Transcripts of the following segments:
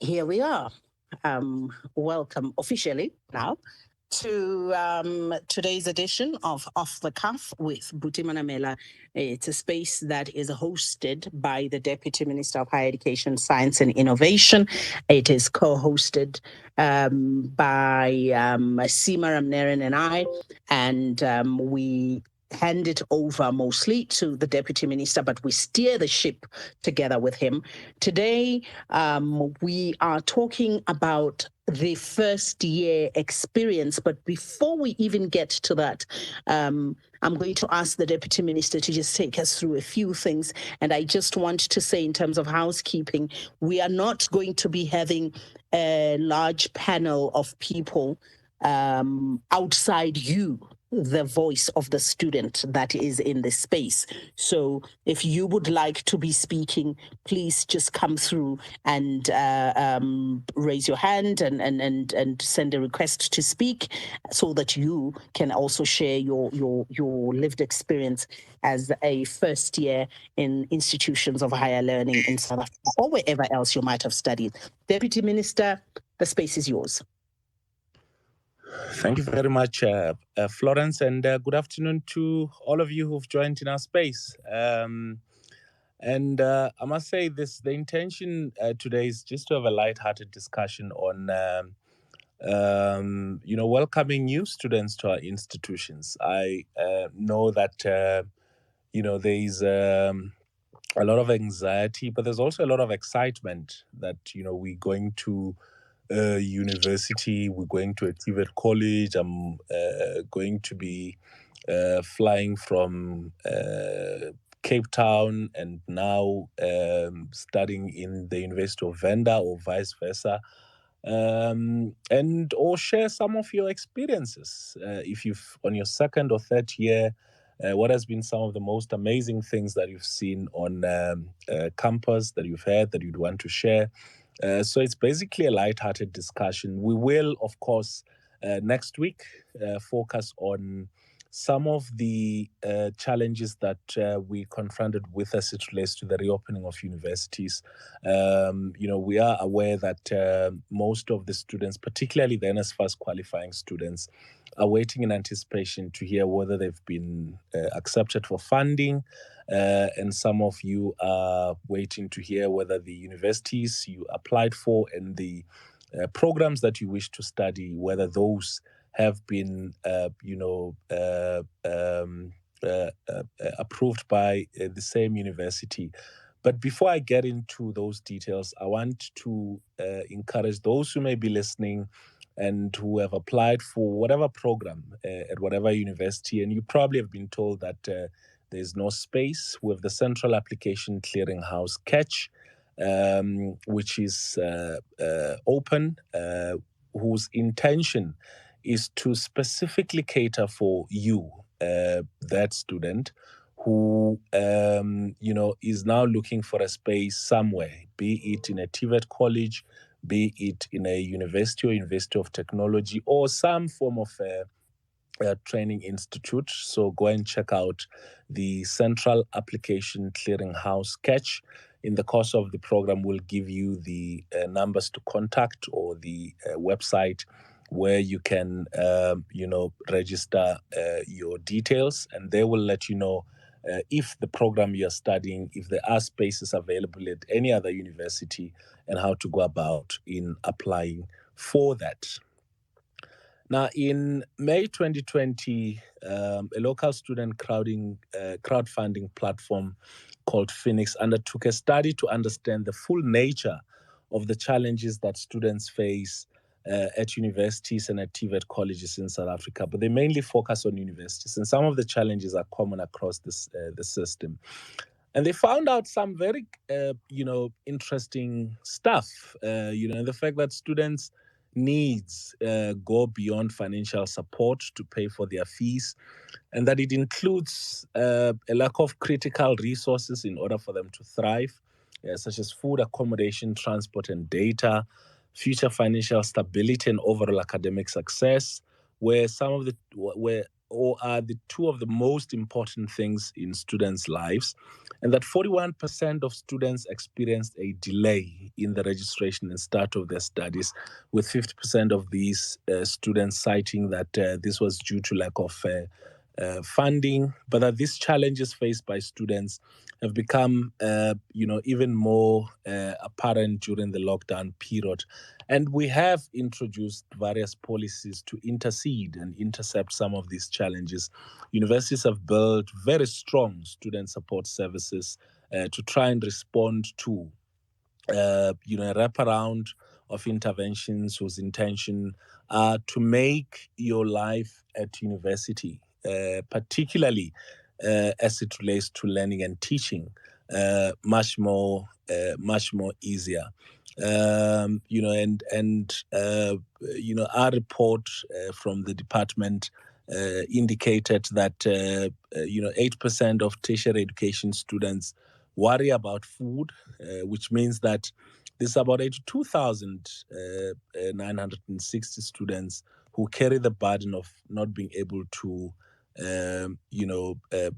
Here we are. Welcome officially now to today's edition of Off the Cuff with Buti Manamela. It's a space that is hosted by the Deputy Minister of Higher Education, Science and Innovation. It is co-hosted by Seema Ramnaren and I, and we hand it over mostly to the Deputy Minister, but we steer the ship together with him. Today, we are talking about the first year experience. But before we even get to that, I'm going to ask the Deputy Minister to just take us through a few things. And I just want to say, in terms of housekeeping, we are not going to be having a large panel of people outside you, the voice of the student that is in this space. So if you would like to be speaking, please just come through and raise your hand and send a request to speak, so that you can also share your lived experience as a first year in institutions of higher learning in South Africa or wherever else you might have studied. Deputy Minister, the space is yours. Thank you very much, Florence, and good afternoon to all of you who've joined in our space. And I must say the intention today is just to have a light-hearted discussion on, welcoming new students to our institutions. I know that, there is a lot of anxiety, but there's also a lot of excitement that, we're going to university, we're going to a TVET college. I'm going to be flying from Cape Town and now studying in the University of Venda or vice versa, and or share some of your experiences. If you've on your second or third year, what has been some of the most amazing things that you've seen on campus that you've heard that you'd want to share. So it's basically a light-hearted discussion. We will, of course, next week focus on some of the challenges that we confronted with as it relates to the reopening of universities. We are aware that most of the students, particularly the NSFAS qualifying students, are waiting in anticipation to hear whether they've been accepted for funding. And some of you are waiting to hear whether the universities you applied for and the programs that you wish to study, whether those have been, approved by the same university. But before I get into those details, I want to encourage those who may be listening and who have applied for whatever program at whatever university, and you probably have been told that there's no space with the Central Application Clearinghouse CATCH, which is open, whose intention is to specifically cater for you, that student who, is now looking for a space somewhere, be it in a TVET college, be it in a university or University of Technology, or some form of training institute. So go and check out the Central Application Clearinghouse CATCH. In the course of the program, we'll give you the numbers to contact or the website where you can, register your details, and they will let you know if the program you're studying, if there are spaces available at any other university, and how to go about in applying for that. Now, in May 2020, a local student crowdfunding platform called Phoenix undertook a study to understand the full nature of the challenges that students face at universities and at TVET colleges in South Africa, but they mainly focus on universities, and some of the challenges are common across the system. And they found out some very, interesting stuff. The fact that students' needs go beyond financial support to pay for their fees, and that it includes a lack of critical resources in order for them to thrive, such as food, accommodation, transport, and data, future financial stability, and overall academic success, where or are the two of the most important things in students' lives, and that 41% of students experienced a delay in the registration and start of their studies, with 50% of these students citing that this was due to lack of funding, but that these challenges faced by students have become, even more apparent during the lockdown period. And we have introduced various policies to intercede and intercept some of these challenges. Universities have built very strong student support services to try and respond to a wraparound of interventions whose intention are to make your life at university, particularly as it relates to learning and teaching, much more easier. Our report from the department indicated that 8% of tertiary education students worry about food, which means that there's about 82,960 students who carry the burden of not being able to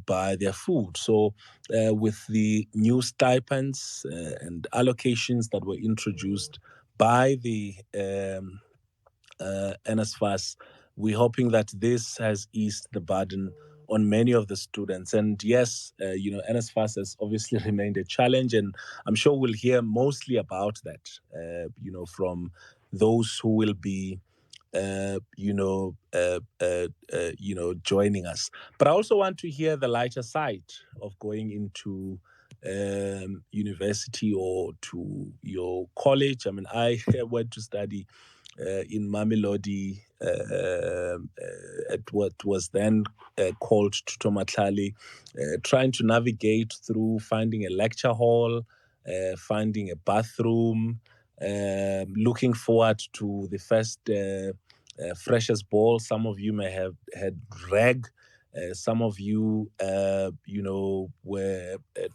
buy their food. So, with the new stipends and allocations that were introduced by the NSFAS, we're hoping that this has eased the burden on many of the students. And yes, NSFAS has obviously remained a challenge, and I'm sure we'll hear mostly about that, from those who will be joining us. But I also want to hear the lighter side of going into university or to your college. I mean, I went to study in Mamelodi at what was then called Tutomatlali, trying to navigate through finding a lecture hall, finding a bathroom, looking forward to the first freshers ball. Some of you may have had reg. Some of you, were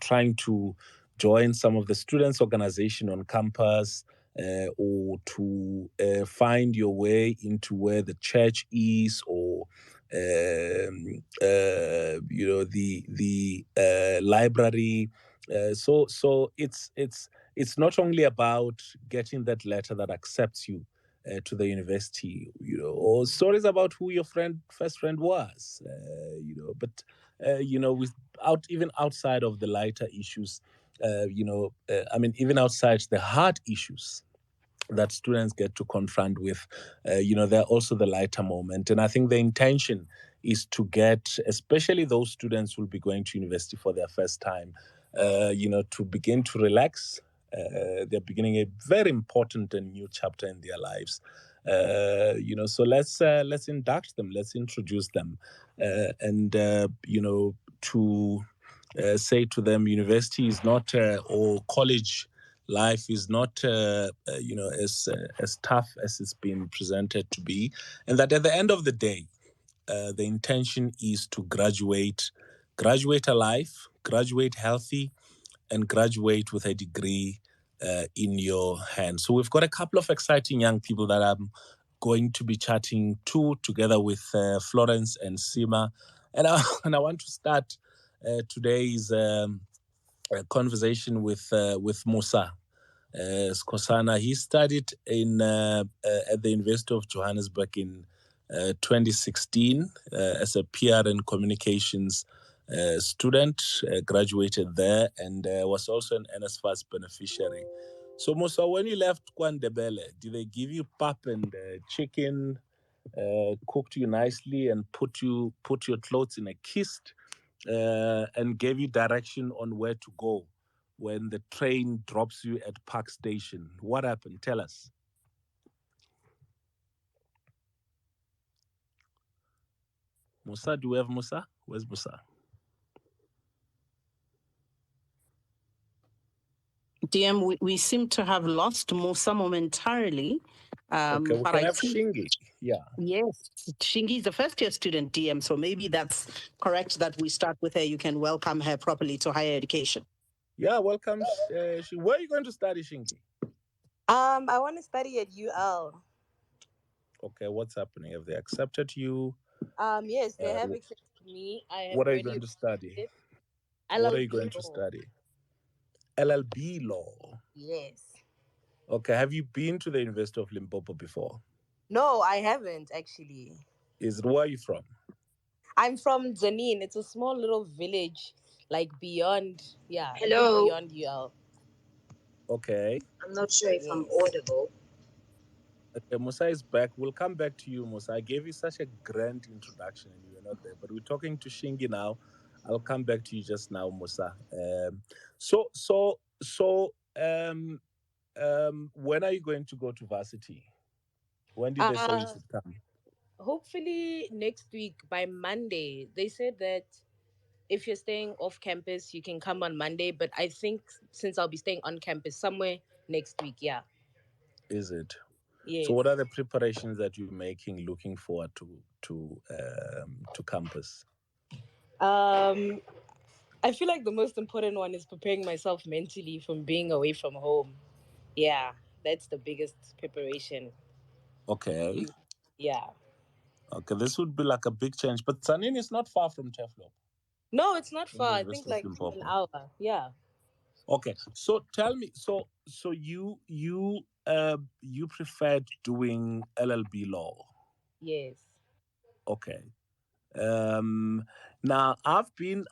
trying to join some of the students' organization on campus, or to find your way into where the church is, or the library. So it's not only about getting that letter that accepts you to the university, or stories about who your first friend was, but without even outside of the lighter issues, even outside the hard issues that students get to confront with, they're also the lighter moment. And I think the intention is to get, especially those students who will be going to university for their first time, to begin to relax. They're beginning a very important and new chapter in their lives. So let's induct them, let's introduce them, and to say to them, university is not, or college life is not, as tough as it's been presented to be, and that at the end of the day, the intention is to graduate alive, graduate healthy, and graduate with a degree in your hand. So we've got a couple of exciting young people that I'm going to be chatting to, together with Florence and Sima, and and I want to start today's conversation with Musa. Skosana. He studied at the University of Johannesburg in 2016 as a PR and communications student, graduated there, and was also an NSFAS beneficiary. So, Musa, when you left Kwandebele, did they give you pap and chicken, cooked you nicely, and put your clothes in a kist, and gave you direction on where to go when the train drops you at Park Station? What happened? Tell us. Musa, do we have Musa? Where's Musa? DM, we seem to have lost Musa momentarily. Okay, we But can I have think, Shingi. Yeah. yes, Shingi is a first year student, DM. So maybe that's correct that we start with her. You can welcome her properly to higher education. Yeah, welcome. Where are you going to study, Shingi? I want to study at UL. Okay, what's happening? Have they accepted you? Yes, they Uh, have accepted me. I have what are you already going to study? applied. What are you LLB going to law. study? LLB law. Yes. Okay. Have you been to the University of Limpopo before? No, I haven't actually. Is where are you from? I'm from Janin. It's a small little village, like beyond, yeah, a bit Hello, beyond UL. Okay. I'm not sure if I'm Yes. audible. Okay, Musa is back. We'll come back to you, Musa. I gave you such a grand introduction and you were not there. But we're talking to Shingi now. I'll come back to you just now, Musa. When are you going to go to varsity? When did they say you Uh, should come? Hopefully next week by Monday. They said that if you're staying off campus, you can come on Monday. But I think since I'll be staying on campus somewhere next week, yeah. Is it? So, Yes. what are the preparations that you're making, looking forward to campus? Um, I feel like the most important one is preparing myself mentally from being away from home. Yeah, that's the biggest preparation. Okay, Yeah. okay, this would be like a big change. But Sanin is not far from Teflop No, it's not from the far. I think University of like an Limpopo. hour. Yeah. Okay, so tell me, so you preferred doing LLB law. Yes. Okay. Um, Now I've been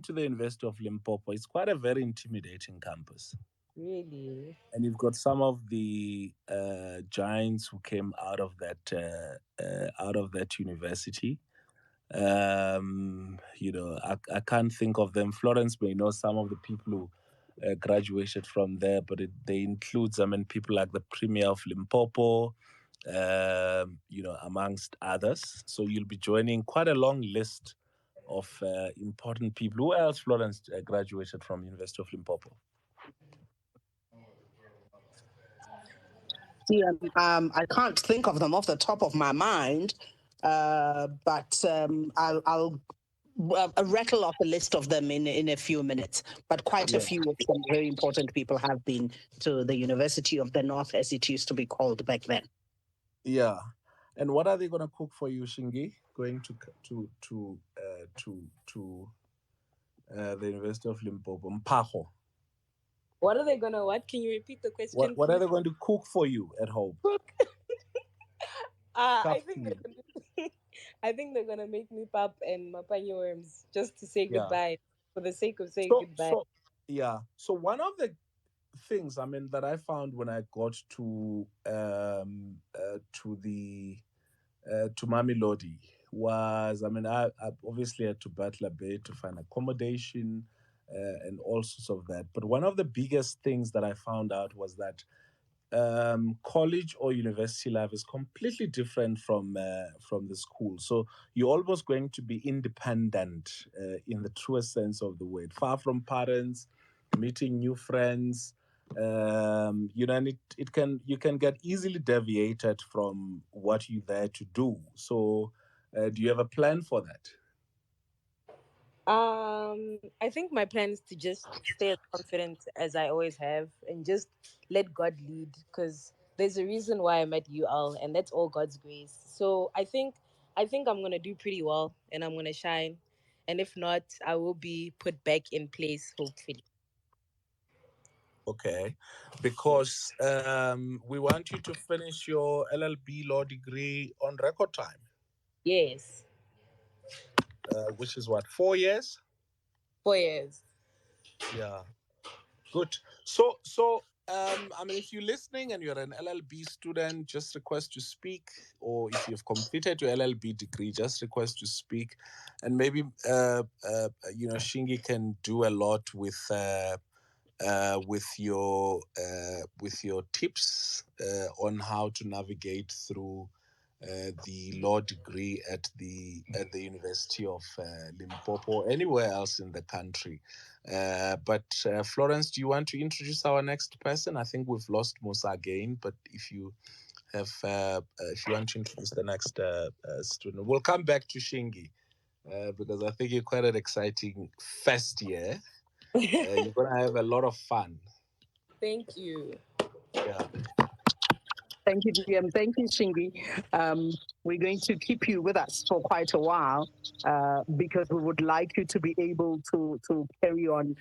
to the University of Limpopo. It's quite a very intimidating campus, Really? and you've got some of the giants who came out of that university. I can't think of them. Florence may know some of the people who graduated from there, but they include, I mean, people like the Premier of Limpopo, amongst others. So you'll be joining quite a long list of important people. Who else, Florence, graduated from University of Limpopo? Yeah, I can't think of them off the top of my mind, but I'll rattle off a list of them in a few minutes. But quite a Yeah, few of some very important people have been to the University of the North, as it used to be called back then. yeah. And what are they going to cook for you, Shingi? Going to the University of Limpopo, Mpaho. What are they gonna what? Can you repeat the question, What are please? they going to cook for you at home? Cook. I Tough think tea. I think they're gonna make me pap and mapanya worms just to say Yeah. goodbye for the sake of saying So goodbye. so yeah. So one of the things, I mean, that I found when I got to Mami Lodi was, I mean, I obviously had to battle a bit to find accommodation and all sorts of that. But one of the biggest things that I found out was that college or university life is completely different from the school. So you're almost going to be independent in the truest sense of the word, far from parents, meeting new friends. And it can you can get easily deviated from what you're there to do. So, do you have a plan for that? I think my plan is to just stay as confident as I always have and just let God lead because there's a reason why I'm at UL and that's all God's grace. So I think I'm gonna do pretty well and I'm gonna shine. And if not, I will be put back in place, hopefully. Okay, Yes. because we want you to finish your LLB law degree on record time, Yes. which is what, 4 years? 4 years. Yeah, good. So, I mean, if you're listening and you're an LLB student, just request to speak, or if you've completed your LLB degree, just request to speak, and maybe Shingi can do a lot with your tips on how to navigate through the law degree at the University of Limpopo or anywhere else in the country. But Florence, do you want to introduce our next person? I think we've lost Musa again, but if you want to introduce the next student, we'll come back to Shingi because I think you're quite an exciting first year. You're gonna have a lot of fun. Thank you. Yeah. Thank you, DM. Thank you, Shingi. We're going to keep you with us for quite a while because we would like you to be able to carry on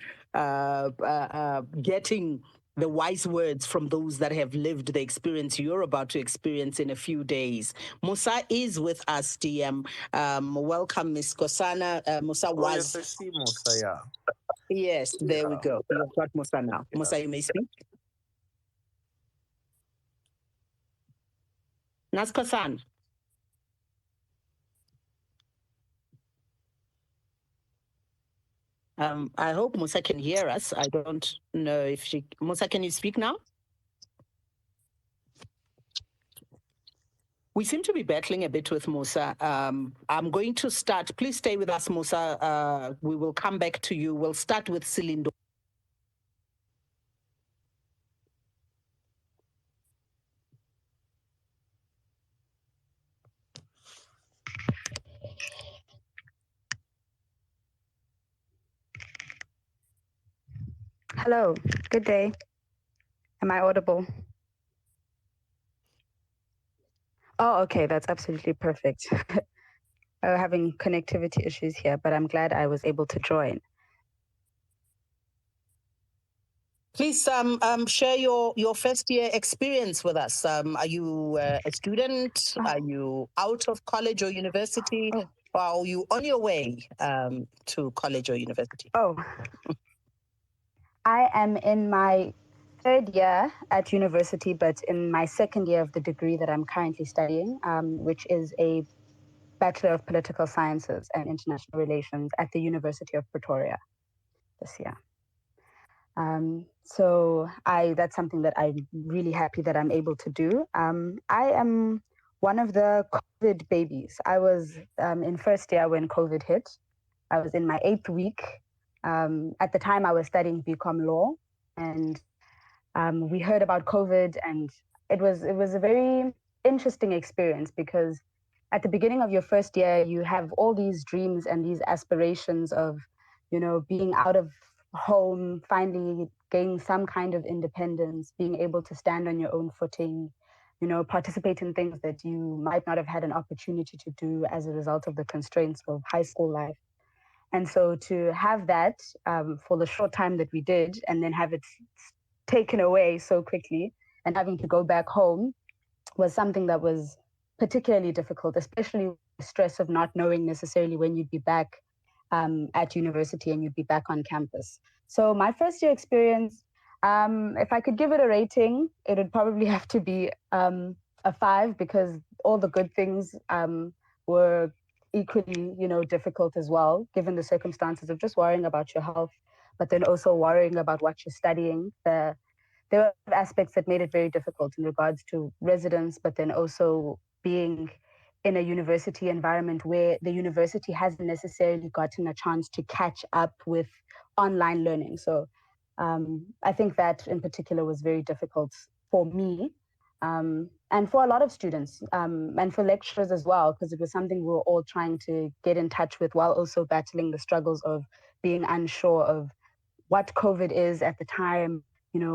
getting the wise words from those that have lived the experience you're about to experience in a few days. Musa is with us, DM. Welcome, Miss Kosana. Musa Oh, yes, was. I see Musa. Yeah. Yes, there we go. You've got Musa now. Musa, Yes. you may speak. Naskosan. I hope Musa can hear us. I don't know if she. Musa, can you speak now? We seem to be battling a bit with Musa. I'm going to start. Please stay with us, Musa. We will come back to you. We'll start with Silindo. Hello, good day. Am I audible? Oh, okay, that's absolutely perfect. We're having connectivity issues here, but I'm glad I was able to join. Please share your first year experience with us. Are you a student? Are you out of college or university? Oh. Or are you on your way to college or university? Oh, I am in my third year at university, but in my second year of the degree that I'm currently studying, which is a Bachelor of Political Sciences and International Relations at the University of Pretoria this year. So that's something that I'm really happy that I'm able to do. I am one of the COVID babies. I was in first year when COVID hit. I was in my 8th week. At the time, I was studying BCom law, and we heard about COVID, and it was a very interesting experience because at the beginning of your first year, you have all these dreams and these aspirations of, being out of home, finally gaining some kind of independence, being able to stand on your own footing, participate in things that you might not have had an opportunity to do as a result of the constraints of high school life. And so to have that for the short time that we did, and then have it taken away so quickly, and having to go back home was something that was particularly difficult, especially the stress of not knowing necessarily when you'd be back at university and you'd be back on campus. So my first year experience, if I could give it a rating, it would probably have to be a 5 because all the good things were equally, difficult as well, given the circumstances of just worrying about your health, but then also worrying about what you're studying. There were aspects that made it very difficult in regards to residence, but then also being in a university environment where the university hasn't necessarily gotten a chance to catch up with online learning. So I think that in particular was very difficult for me and for a lot of students and for lecturers as well, because it was something we were all trying to get in touch with while also battling the struggles of being unsure of what COVID is at the time,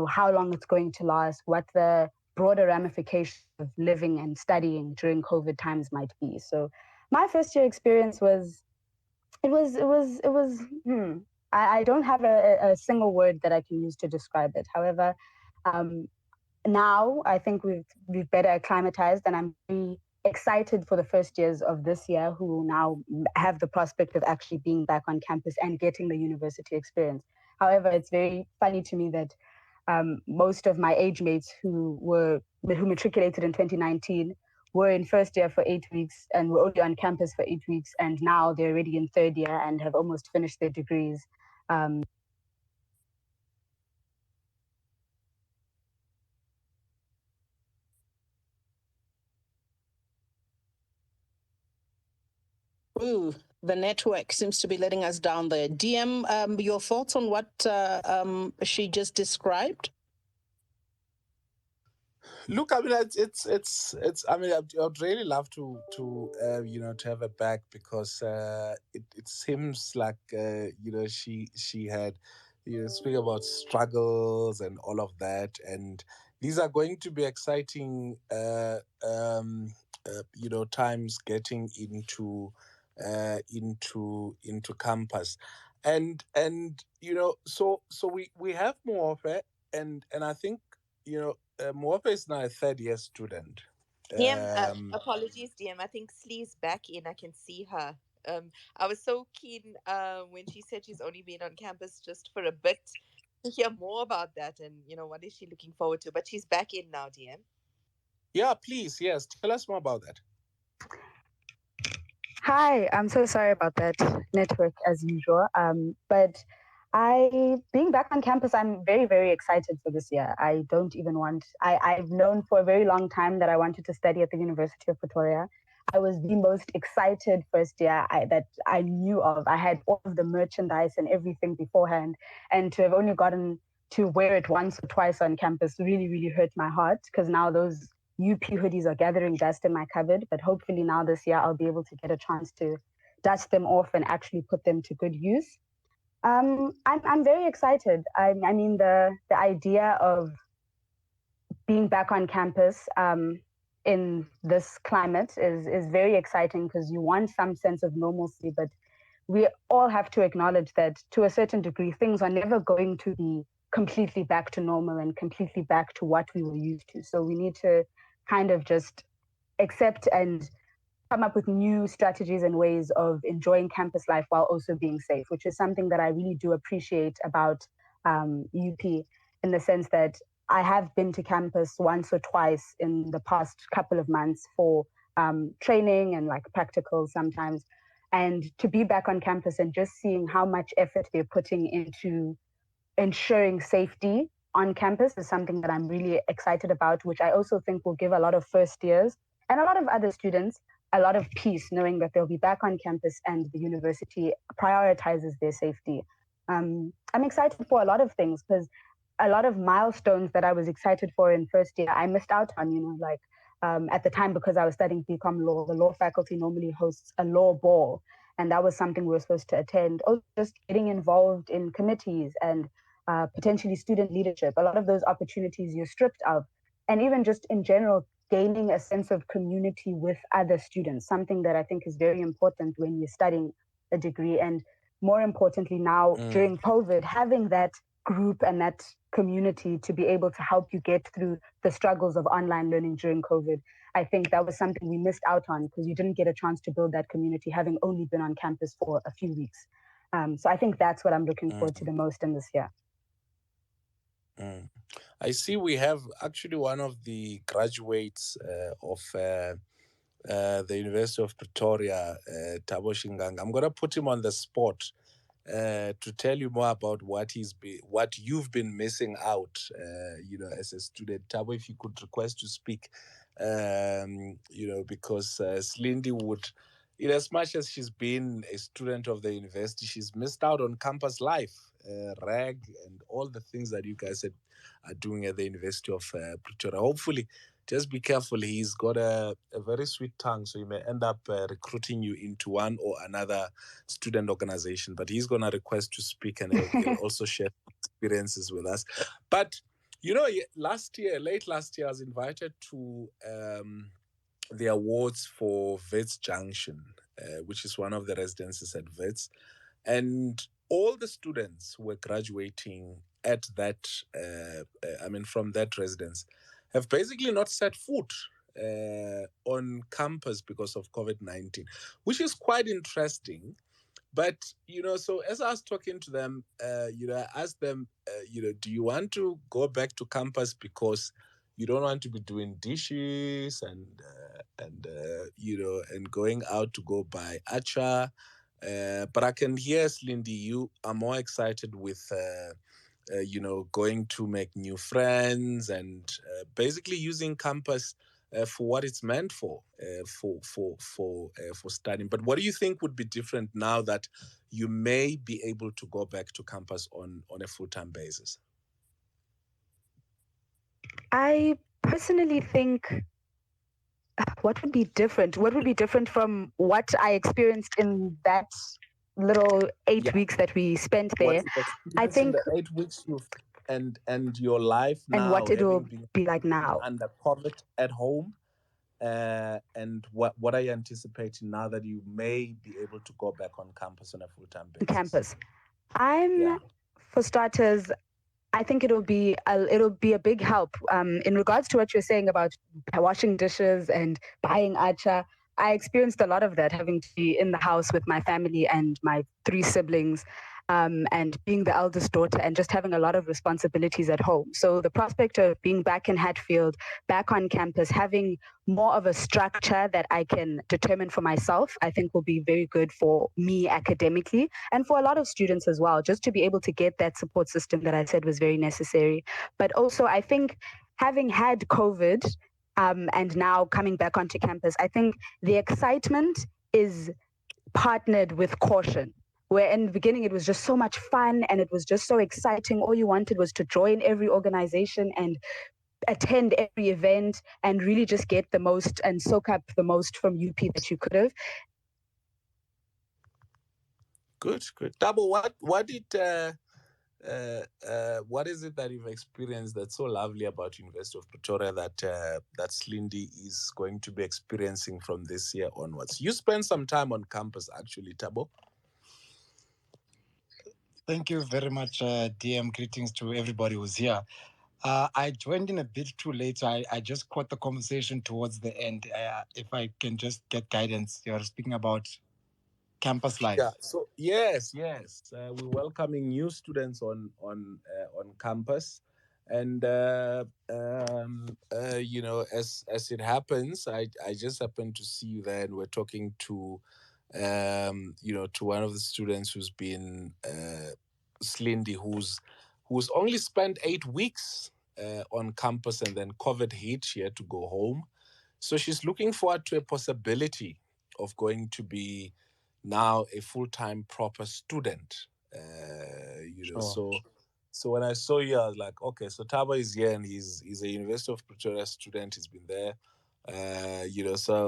how long it's going to last, what the broader ramifications of living and studying during COVID times might be. So my first year experience was, I don't have a single word that I can use to describe it. However, um, now I think we've better acclimatized, and I'm really excited for the first years of this year who now have the prospect of actually being back on campus and getting the university experience. However, it's very funny to me that most of my age mates who matriculated in 2019 were in first year for 8 weeks and were only on campus for 8 weeks, and now they're already in third year and have almost finished their degrees. Ooh, the network seems to be letting us down there. DM, your thoughts on what she just described? Look, I mean, it's. I mean, I'd really love to have her back because it seems like she had speak about struggles and all of that, and these are going to be exciting, times getting into campus, and so we have Moafe, and I think Moafe is now a third year student. DM, apologies, DM. I think Slee's back in. I can see her. I was so keen when she said she's only been on campus just for a bit to hear more about that and what is she looking forward to. But she's back in now, DM. Yeah, please, yes, tell us more about that. Hi, I'm so sorry about that network as usual. But being back on campus, I'm very, very excited for this year. I don't even I've known for a very long time that I wanted to study at the University of Pretoria. I was the most excited first year that I knew of. I had all of the merchandise and everything beforehand, and to have only gotten to wear it once or twice on campus really, really hurt my heart because now those UP hoodies are gathering dust in my cupboard, but hopefully now this year I'll be able to get a chance to dust them off and actually put them to good use. I'm very excited. I mean the idea of being back on campus in this climate is very exciting because you want some sense of normalcy, but we all have to acknowledge that to a certain degree things are never going to be completely back to normal and completely back to what we were used to. So we need to kind of just accept and come up with new strategies and ways of enjoying campus life while also being safe, which is something that I really do appreciate about UP in the sense that I have been to campus once or twice in the past couple of months for training and like practicals sometimes. And to be back on campus and just seeing how much effort they're putting into ensuring safety on campus is something that I'm really excited about, which I also think will give a lot of first years and a lot of other students a lot of peace knowing that they'll be back on campus and the university prioritizes their safety. I'm excited for a lot of things because a lot of milestones that I was excited for in first year, I missed out on, like at the time because I was studying BCom law, the law faculty normally hosts a law ball. And that was something we were supposed to attend. Oh, just getting involved in committees and potentially student leadership. A lot of those opportunities you're stripped of. And even just in general, gaining a sense of community with other students, something that I think is very important when you're studying a degree. And more importantly, now during COVID, having that group and that community to be able to help you get through the struggles of online learning during COVID. I think that was something we missed out on because you didn't get a chance to build that community having only been on campus for a few weeks. So I think that's what I'm looking forward to the most in this year. I see we have actually one of the graduates of the University of Pretoria, Thabo Shingang. I'm going to put him on the spot to tell you more about what you've been missing out, as a student. Thabo, if you could request to speak, because Slindy would, in as much as she's been a student of the university, she's missed out on campus life, RAG, and all the things that you guys are doing at the University of Pretoria. Hopefully, just be careful. He's got a very sweet tongue, so he may end up recruiting you into one or another student organization. But he's going to request to speak, and he'll also share experiences with us. But, late last year, I was invited to the awards for Wits Junction, which is one of the residences at Wits. And all the students who were graduating at that, from that residence, have basically not set foot on campus because of COVID-19, which is quite interesting. But, so as I was talking to them, I asked them, do you want to go back to campus because you don't want to be doing dishes and going out to go buy acha? But I can hear, Slindy, you are more excited with, going to make new friends and basically using campus for what it's meant for studying. But what do you think would be different now that you may be able to go back to campus on a full-time basis? I personally think what would be different? What would be different from what I experienced in that little 8 weeks that we spent there? I think in the 8 weeks and your life and now, what it having will been be like now. under COVID at home, and what are you anticipating now that you may be able to go back on campus on a full-time basis? Campus. Yeah. For starters, I think it'll be a big help. In regards to what you're saying about washing dishes and buying acha, I experienced a lot of that having to be in the house with my family and my three siblings, and being the eldest daughter and just having a lot of responsibilities at home. So the prospect of being back in Hatfield, back on campus, having more of a structure that I can determine for myself, I think will be very good for me academically and for a lot of students as well, just to be able to get that support system that I said was very necessary. But also, I think having had COVID, and now coming back onto campus, I think the excitement is partnered with caution. Where in the beginning it was just so much fun and it was just so exciting. All you wanted was to join every organization and attend every event and really just get the most and soak up the most from UP that you could have. Good. Double. What is it that you've experienced that's so lovely about University of Pretoria that Slindy is going to be experiencing from this year onwards? You spent some time on campus, actually, Tabo. Thank you very much, DM. Greetings to everybody who's here. I joined in a bit too late, so I just caught the conversation towards the end. If I can just get guidance, you're speaking about campus life. Yeah. So yes, we're welcoming new students on campus, and as it happens, I just happened to see you there, and we're talking to to one of the students who's been Slindy, who's only spent 8 weeks on campus, and then COVID hit. She had to go home, so she's looking forward to a possibility of going to be now a full-time proper student. Sure. So when I saw you, I was like, okay, so Taba is here, and he's a University of Pretoria student. He's been there.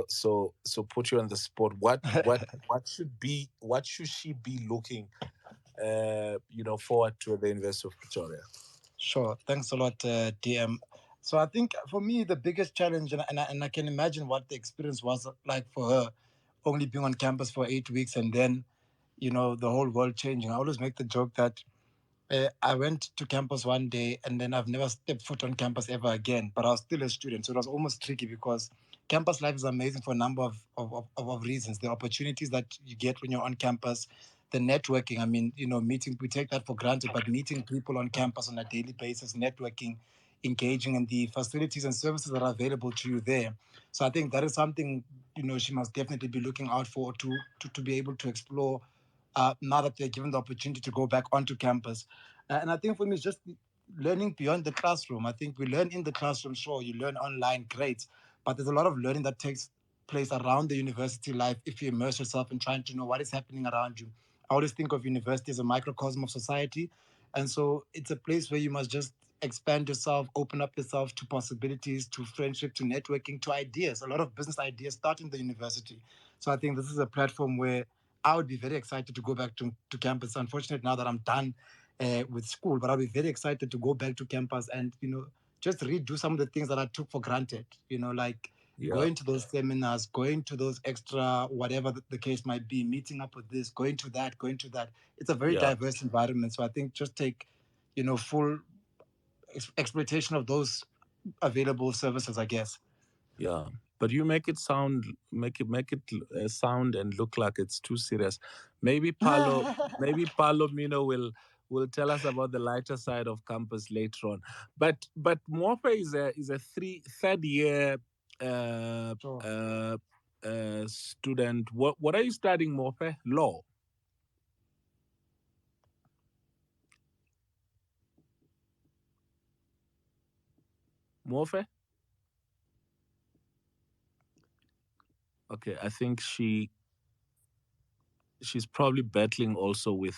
So put you on the spot. What should she be looking forward to at the University of Pretoria? Sure. Thanks a lot, DM. So I think for me, the biggest challenge, and I can imagine what the experience was like for her, only being on campus for 8 weeks and then, the whole world changing. I always make the joke that I went to campus one day and then I've never stepped foot on campus ever again, but I was still a student. So it was almost tricky because campus life is amazing for a number of reasons. The opportunities that you get when you're on campus, the networking. I mean, meeting, we take that for granted, but meeting people on campus on a daily basis, networking, engaging in the facilities and services that are available to you there. So I think that is something, she must definitely be looking out for to be able to explore now that they're given the opportunity to go back onto campus. And I think for me, it's just learning beyond the classroom. I think we learn in the classroom, sure, you learn online, great, but there's a lot of learning that takes place around the university life if you immerse yourself in trying to know what is happening around you. I always think of university as a microcosm of society. And so it's a place where you must just expand yourself, open up yourself to possibilities, to friendship, to networking, to ideas. A lot of business ideas start in the university. So I think this is a platform where I would be very excited to go back to campus. Unfortunately, now that I'm done with school, but I'll be very excited to go back to campus and, just redo some of the things that I took for granted, like going to those seminars, going to those extra, whatever the case might be, meeting up with this, going to that. It's a very diverse environment. So I think just take, full exploitation of those available services, I guess. Yeah, but you make it sound, sound and look like it's too serious. Maybe Palomino will tell us about the lighter side of campus later on. But Morphe is a third year Sure. student. What are you studying, Morphe? Law. Morphe? Okay, I think she's probably battling also with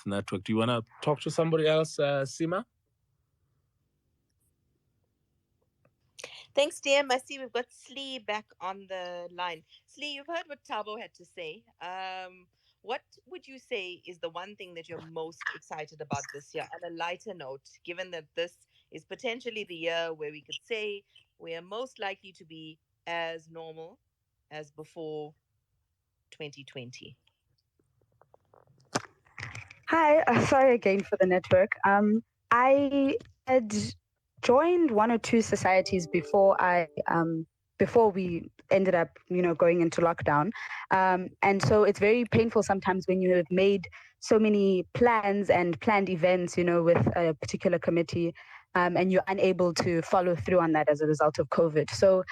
network. Do you want to talk to somebody else, Sima? Thanks, DM. I see we've got Slee back on the line. Slee, you've heard what Tabo had to say. What would you say is the one thing that you're most excited about this year? On a lighter note, given that this is potentially the year where we could say we are most likely to be as normal as before 2020. Hi, sorry again for the network. I had joined one or two societies before we ended up, going into lockdown. And so it's very painful sometimes when you have made so many plans and planned events, with a particular committee, and you're unable to follow through on that as a result of COVID. So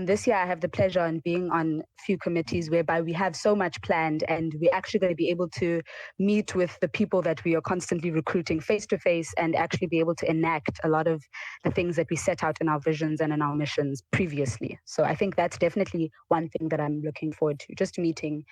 this year I have the pleasure in being on a few committees whereby we have so much planned, and we're actually going to be able to meet with the people that we are constantly recruiting face to face and actually be able to enact a lot of the things that we set out in our visions and in our missions previously. So I think that's definitely one thing that I'm looking forward to, just meeting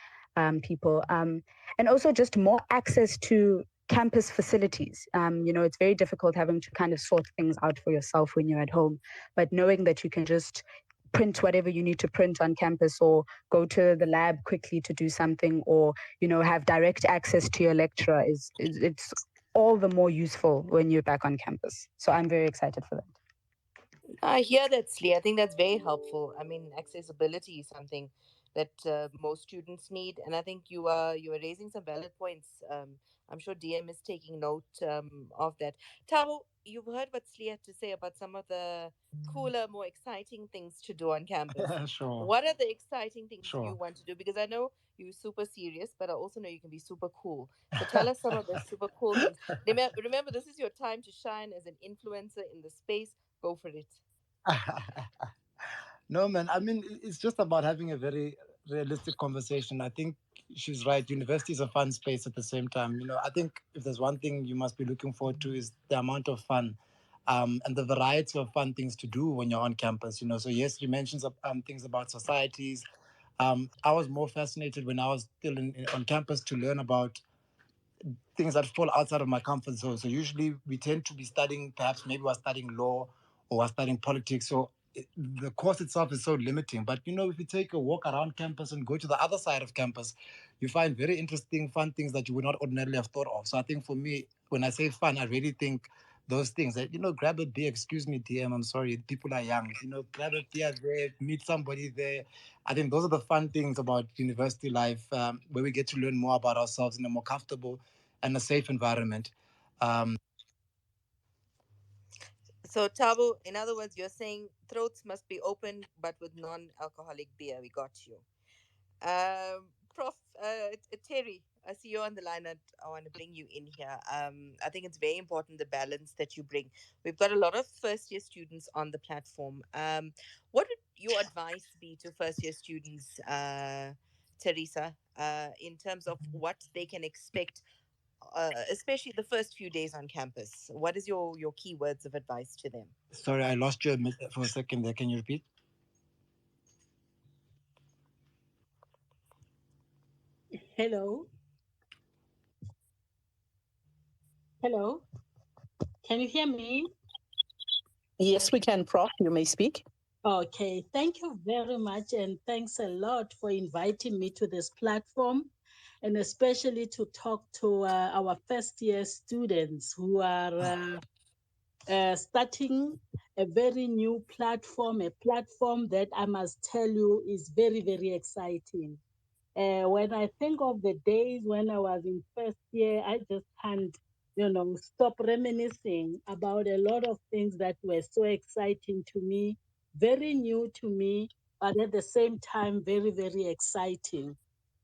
people, and also just more access to campus facilities. It's very difficult having to kind of sort things out for yourself when you're at home, but knowing that you can just print whatever you need to print on campus, or go to the lab quickly to do something, or have direct access to your lecturer is it's all the more useful when you're back on campus. So I'm very excited for that. I hear that, Slee. I think that's very helpful. I mean, accessibility is something that most students need, and I think you are raising some valid points. I'm sure DM is taking note of that. Tabo, you've heard what Slee had to say about some of the cooler, more exciting things to do on campus. Sure. What are the exciting things you Sure. want to do? Because I know you're super serious, but I also know you can be super cool. So tell us some of the super cool things. Remember, this is your time to shine as an influencer in the space. Go for it. No, man. I mean, it's just about having a very realistic conversation. I think she's right. University is a fun space at the same time. I think if there's one thing you must be looking forward to is the amount of fun, and the variety of fun things to do when you're on campus. So yes, you mentioned some things about societies. I was more fascinated when I was still on campus to learn about things that fall outside of my comfort zone. So usually we tend to be studying, perhaps maybe we're studying law or we're studying politics. So the course itself is so limiting. But if you take a walk around campus and go to the other side of campus, you find very interesting, fun things that you would not ordinarily have thought of. So I think for me, when I say fun, I really think those things that, grab a beer, excuse me, DM, I'm sorry, people are young, grab a beer there, meet somebody there. I think those are the fun things about university life, where we get to learn more about ourselves in a more comfortable and a safe environment. Um, So, Tabu, in other words, you're saying throats must be open, but with non-alcoholic beer. We got you. Prof. Terry, I see you on the line. And I want to bring you in here. I think it's very important the balance that you bring. We've got a lot of first-year students on the platform. What would your advice be to first-year students, Teresa, in terms of what they can expect, especially the first few days on campus? What is your key words of advice to them? Sorry, I lost you for a second there. Can you repeat? Hello. Hello. Can you hear me? Yes, we can, Prof. You may speak. Okay. Thank you very much. And thanks a lot for inviting me to this platform, and especially to talk to our first year students who are starting a very new platform, a platform that I must tell you is very, very exciting. When I think of the days when I was in first year, I just can't, stop reminiscing about a lot of things that were so exciting to me, very new to me, but at the same time, very, very exciting.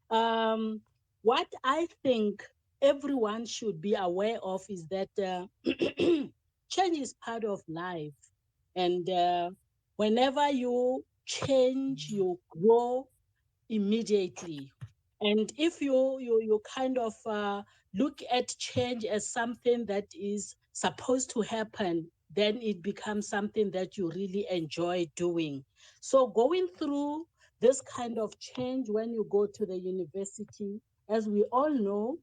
Um, what I think everyone should be aware of is that change is part of life. And whenever you change, you grow immediately. And if you kind of look at change as something that is supposed to happen, then it becomes something that you really enjoy doing. So going through this kind of change when you go to the university, as we all know,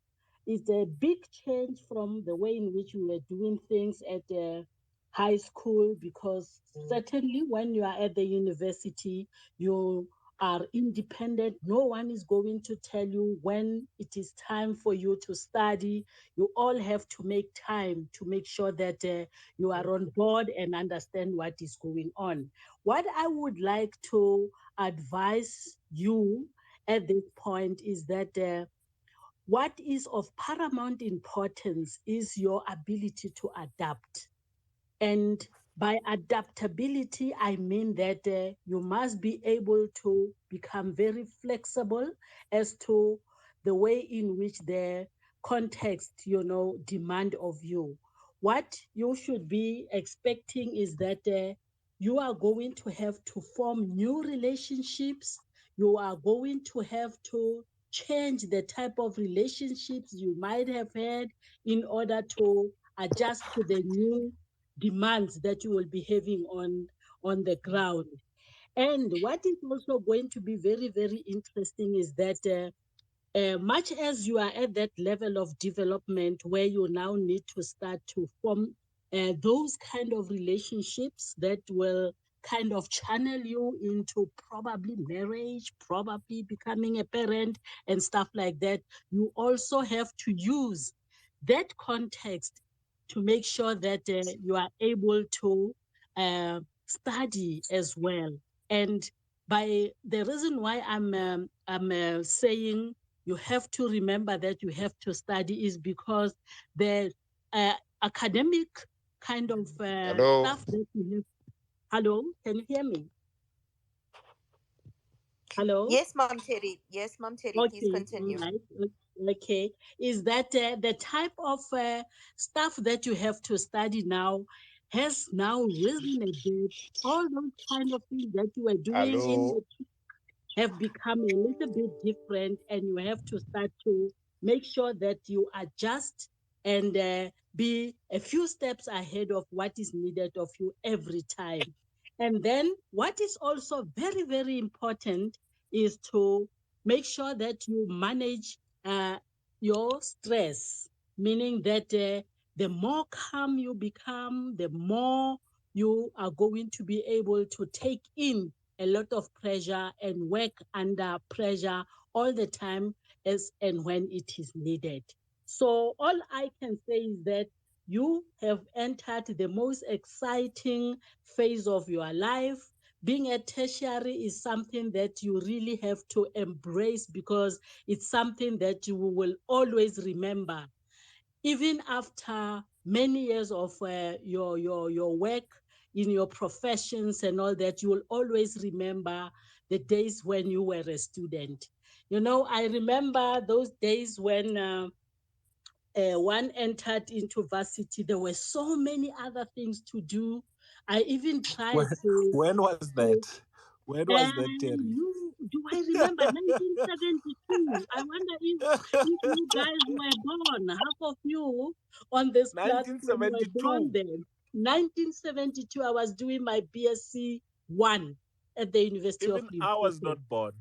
is a big change from the way in which we were doing things at the high school, because certainly when you are at the university, you are independent. No one is going to tell you when it is time for you to study. You all have to make time to make sure that you are on board and understand what is going on. What I would like to advise you at this point is that what is of paramount importance is your ability to adapt. And by adaptability, I mean that you must be able to become very flexible as to the way in which the context, demand of you. What you should be expecting is that you are going to have to form new relationships. You are going to have to change the type of relationships you might have had in order to adjust to the new demands that you will be having on the ground. And what is also going to be very, very interesting is that much as you are at that level of development where you now need to start to form those kind of relationships that will kind of channel you into probably marriage, probably becoming a parent and stuff like that, you also have to use that context to make sure that you are able to study as well. And by the reason why I'm saying you have to remember that you have to study is because the academic kind of Hello. stuff that you have. Hello, can you hear me? Hello? Yes, Mom Terry. Yes, Mom Terry. Please Okay, all continue. right. Okay. Is that the type of stuff that you have to study now has now risen a bit? All those kind of things that you were doing in Hello. have become a little bit different, and you have to start to make sure that you adjust and be a few steps ahead of what is needed of you every time. And then what is also very, very important is to make sure that you manage your stress, meaning that the more calm you become, the more you are going to be able to take in a lot of pressure and work under pressure all the time as and when it is needed. So all I can say is that you have entered the most exciting phase of your life. Being a tertiary is something that you really have to embrace because it's something that you will always remember even after many years of your work in your professions and all that. You will always remember the days when you were a student. I remember those days when one entered into varsity. There were so many other things to do. I even tried When, to, when was to that? When was that, Terry? do I remember 1972? I wonder if you guys were born. Half of you on this platform were born 1972. then. 1972, I was doing my BSc 1 at the University of Even I was Limpopo. not born.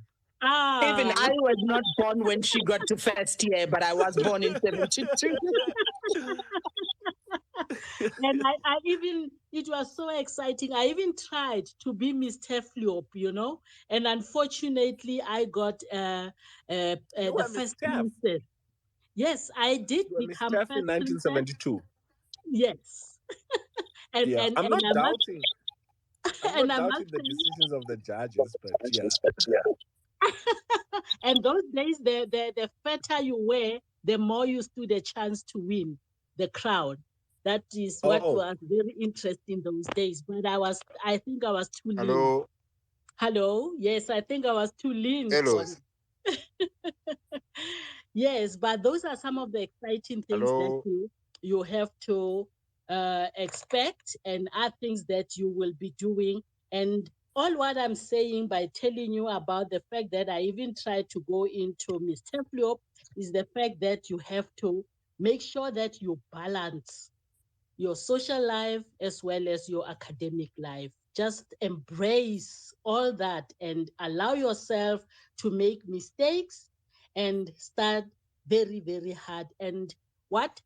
Even Ah, I was not born when she got to first year, but I was born in 72. and I even, it was so exciting. I even tried to be Miss Tefliop, and unfortunately, I got You the were Miss first Taff. princess. Yes, I did You were Miss become Taff in first princess. 1972. Yes, and Yeah, and I'm and not I must doubting. I'm and not I must doubting the say, decisions of the judges, but yeah. and those days, the fatter you were, the more you stood a chance to win the crown. That is what Oh, was very interesting those days. But I think I was too lean. Hello. Hello. Yes, I think I was too lean Hello. for Yes, but those are some of the exciting things that Hello. you have to expect and are things that you will be doing. And all what I'm saying by telling you about the fact that I even tried to go into Miss Templio is the fact that you have to make sure that you balance your social life as well as your academic life. Just embrace all that and allow yourself to make mistakes and start very, very hard. And what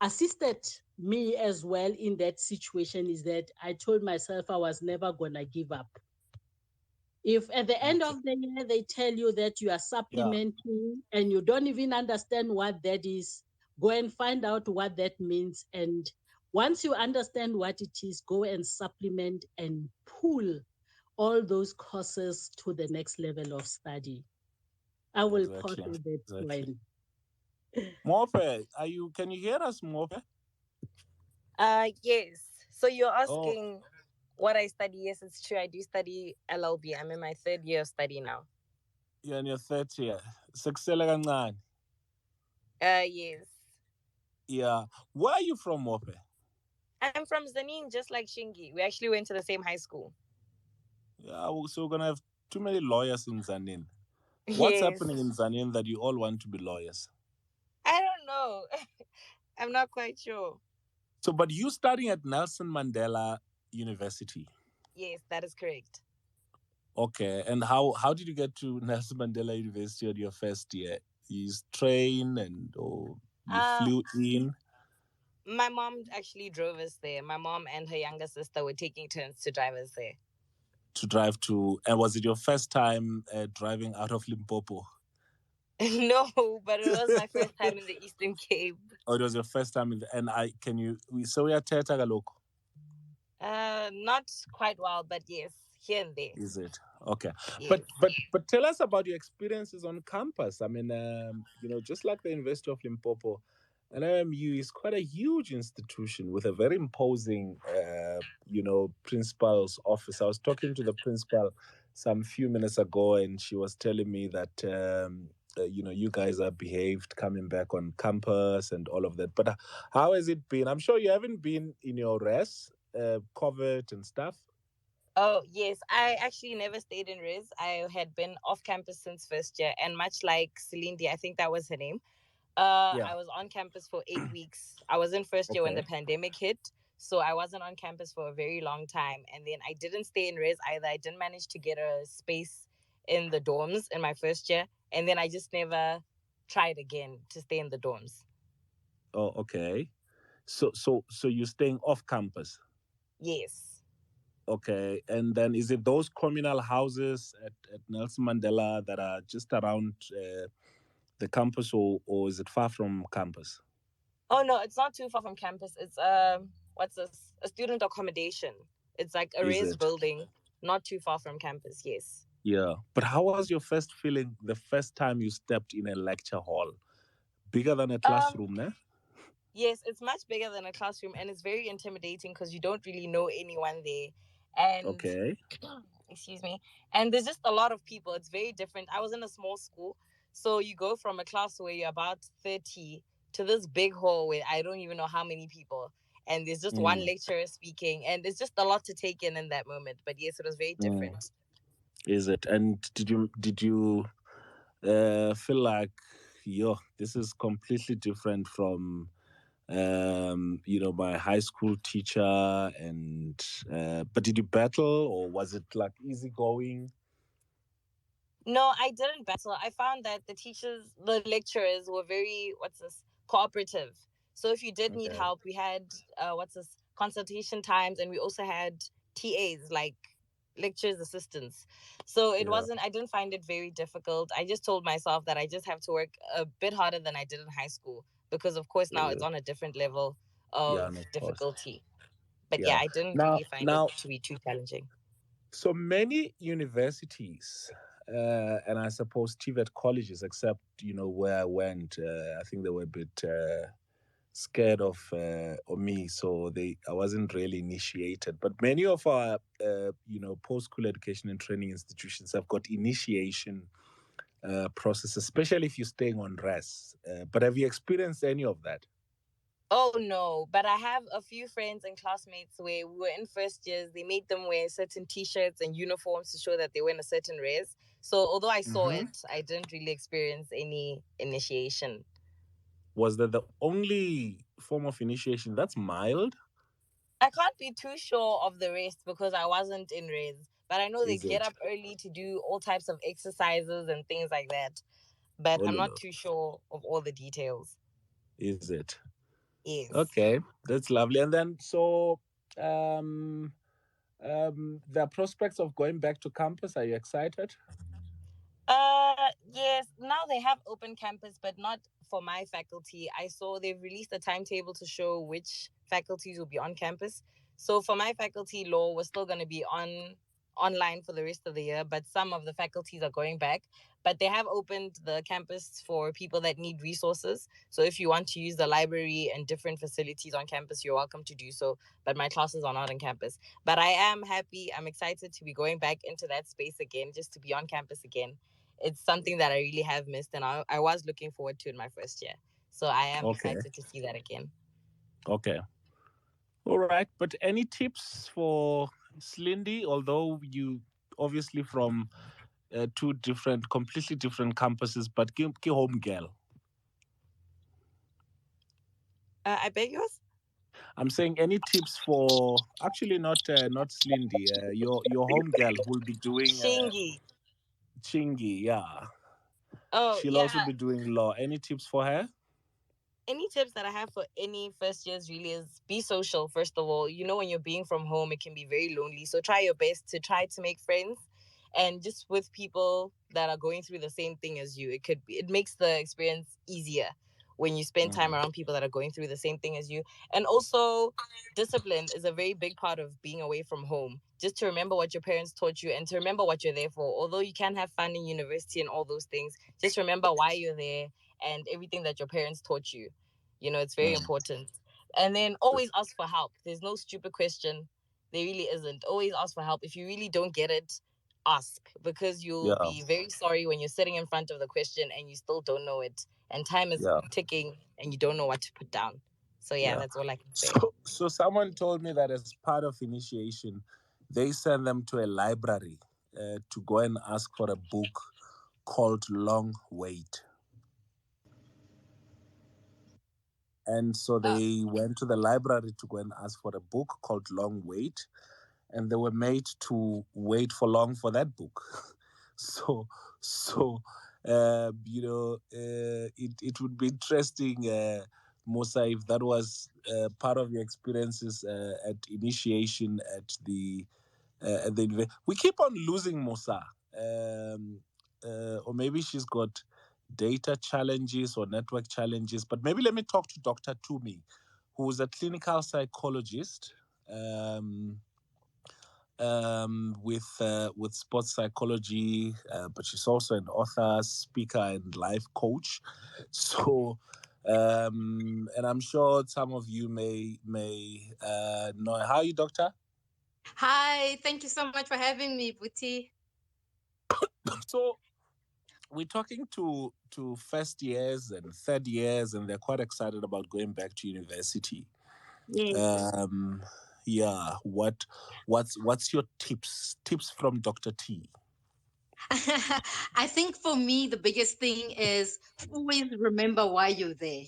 assisted me as well in that situation is that I told myself I was never going to give up. If at the end Okay. of the year they tell you that you are Yeah, supplementing and you don't even understand what that is, go and find out what that means. And once you understand what it is, go and supplement and pull all those courses to the next level of study. I will pause exactly. at that Exactly. point. Morphe, can you hear us, Morphe? Yes. So you're Oh, asking what I study? Yes, it's true. I do study LLB. I'm in my third year of study now. you're in your third year. Sekusele kancane. Yes. Yeah. Where are you from, Morphe? I'm from Zanin, just like Shingi. We actually went to the same high school. Yeah, so we're gonna have too many lawyers in Zanin. What's Yes. happening in Zanin that you all want to be lawyers? I don't know. I'm not quite sure. So, but you studying at Nelson Mandela University. Yes, that is correct. Okay, and how did you get to Nelson Mandela University on your first year? You train or you Uh, flew in my mom actually drove us there. My mom and her younger sister were taking turns to drive us there. to drive to, and was it your first time driving out of Limpopo? No, but it was my first time in the Eastern Cape. Or it was your first time in the, and I can you so we are Teta Galoko. Not quite well, but yes, here and there. Is it okay? Yes. But tell us about your experiences on campus. I mean, just like the University of Limpopo, NMU is quite a huge institution with a very imposing, principal's office. I was talking to the principal some few minutes ago, and she was telling me that. You guys are behaved coming back on campus and all of that. But how has it been? I'm sure you haven't been in your rest, COVID and stuff. Oh, yes. I actually never stayed in Riz. I had been off campus since first year. And much like Celine, I think that was her name, Yeah. I was on campus for 8 weeks. I was in first year when the Okay. pandemic hit. So I wasn't on campus for a very long time. And then I didn't stay in Riz either. I didn't manage to get a space in the dorms in my first year. And then I just never tried again to stay in the dorms. Oh, okay. So you're staying off campus. Yes. Okay. And then is it those communal houses at Nelson Mandela that are just around the campus, or is it far from campus? Oh no, it's not too far from campus. It's what's this? A student accommodation. It's like a Is res it? building, not too far from campus. Yes. Yeah. But how was your first feeling the first time you stepped in a lecture hall? Bigger than a Um. classroom, eh? Yes, it's much bigger than a classroom, and it's very intimidating because you don't really know anyone there, and Okay. excuse me, and there's just a lot of people. It's very different. I was in a small school, so you go from a class where you're about 30 to this big hall where I don't even know how many people, and there's just one Mm, lecturer speaking, and it's just a lot to take in that moment. But yes, it was very mm. different. Is it? And did you feel like, yo, this is completely different from my high school teacher, and but did you battle, or was it like easygoing? No, I didn't battle. I found that the teachers, the lecturers were very, what's this, cooperative. So if you did need Okay. help, we had, what's this, consultation times, and we also had TAs, like lecturers assistants. So it Yeah. wasn't, I didn't find it very difficult. I just told myself that I just have to work a bit harder than I did in high school because, of course, now it's Yeah. on a different level Yeah. of And of course. difficulty. But yeah, Yeah. I didn't Now, really find it now, to be too challenging. so many universities, and I suppose TVET colleges, except where I went, I think they were a bit. Scared of me, so I wasn't really initiated. But many of our post school education and training institutions have got initiation process, especially if you're staying on rest. But have you experienced any of that? Oh no, but I have a few friends and classmates where we were in first years. They made them wear certain T-shirts and uniforms to show that they were in a certain race. So although I saw Mm-hmm. it, I didn't really experience any initiation. Was that the only form of initiation? That's mild, I can't be too sure of the rest because I wasn't in race. But I know they is get it? up early to do all types of exercises and things like that. But Oh, I'm not Lolo. too sure of all the details. Is it? Yes. Okay, that's lovely. And then so, um, the prospects of going back to campus, are you excited? Yes, now they have open campus, but not for my faculty. I saw they've released a timetable to show which faculties will be on campus. So for my faculty, law was still going to be online for the rest of the year, but some of the faculties are going back. But they have opened the campus for people that need resources. So if you want to use the library and different facilities on campus, you're welcome to do so. But my classes are not on campus. But I am happy. I'm excited to be going back into that space again, just to be on campus again. It's something that I really have missed, and I was looking forward to in my first year. So I am Okay. excited to see that again. Okay. All right. But any tips for Slindy, although you obviously from two different, completely different campuses, but ki home girl. I beg yours? I'm saying any tips for actually not Slindy, your home girl who will be doing Shingy. Chingy, yeah. Oh, She'll also yeah. be doing law. Any tips for her? Any tips that I have for any first years really is be social, first of all. You know, when you're being from home, it can be very lonely. So try your best to try to make friends and just with people that are going through the same thing as you. It makes the experience easier when you spend time around people that are going through the same thing as you. And also, discipline is a very big part of being away from home. Just to remember what your parents taught you and to remember what you're there for. Although you can have fun in university and all those things, just remember why you're there and everything that your parents taught you. You know, it's very important. And then always ask for help. There's no stupid question. There really isn't. Always ask for help. If you really don't get it, ask, because you'll Yeah, be very sorry when you're sitting in front of the question and you still don't know it. And time is yeah, ticking and you don't know what to put down. So, yeah, yeah. that's all I can say. So someone told me that as part of initiation, they send them to a library to go and ask for a book called Long Wait. And so they went to the library to go and ask for a book called Long Wait, and they were made to wait for long for that book. so, so it would be interesting, Musa, if that was part of your experiences at initiation at the we keep on losing Musa, or maybe she's got data challenges or network challenges. But maybe let me talk to Dr. Tumi, who's a clinical psychologist with sports psychology, but she's also an author, speaker, and life coach. So, and I'm sure some of you may know. How are you, Doctor? Hi, thank you so much for having me, Buti. So we're talking to first years and third years, and they're quite excited about going back to university. Yes. Yeah. What's your tips from Dr. T? I think for me, the biggest thing is always remember why you're there,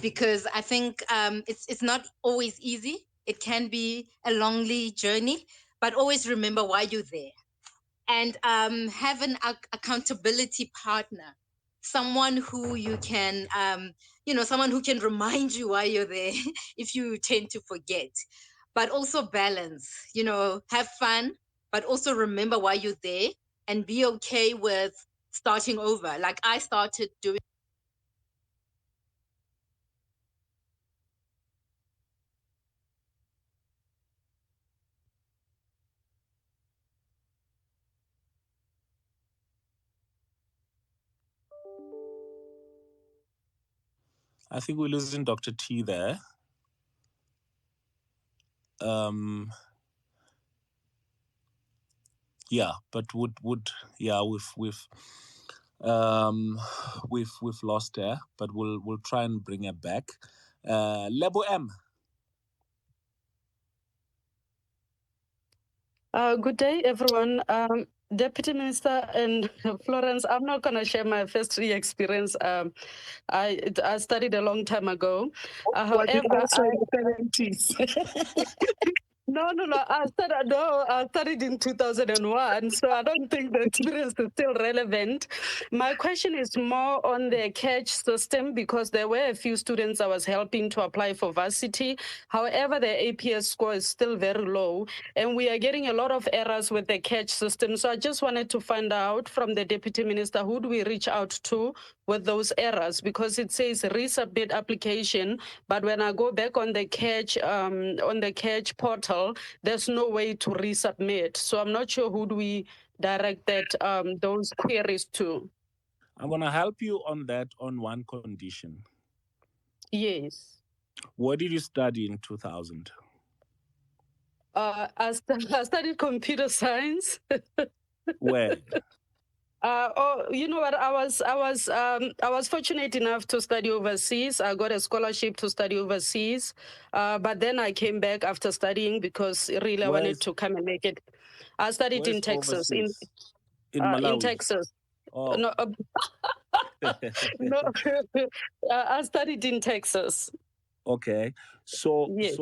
because I think it's not always easy. It can be a lonely journey, but always remember why you're there, and have an accountability partner, someone who you can someone who can remind you why you're there if you tend to forget. But also balance, have fun, but also remember why you're there, and be okay with starting over, like I started doing. I think we're losing Dr. T there. Um, yeah, but would yeah um we've lost her, but we'll try and bring her back. Lebo M. Good day, everyone. Deputy Minister and Florence, I'm not going to share my first year experience. I studied a long time ago. What did However, you say in the 70s? No, no, no. I started in 2001, so I don't think the experience is still relevant. My question is more on the catch system because there were a few students I was helping to apply for varsity. However, the APS score is still very low, and we are getting a lot of errors with the catch system. So I just wanted to find out from the Deputy Minister, who do we reach out to with those errors? Because it says resubmit application, but when I go back on the catch portal, there's no way to resubmit. So I'm not sure who do we direct those queries to. I'm going to help you on that on one condition. Yes. What did you study in 2000? I studied computer science. Where? You know what? I was fortunate enough to study overseas. I got a scholarship to study overseas, but then I came back after studying because really I wanted Where's to come and make it. I studied in Where's Texas, overseas? In in Malawi. Texas. Oh. No, no, I studied in Texas. Okay. So Yes.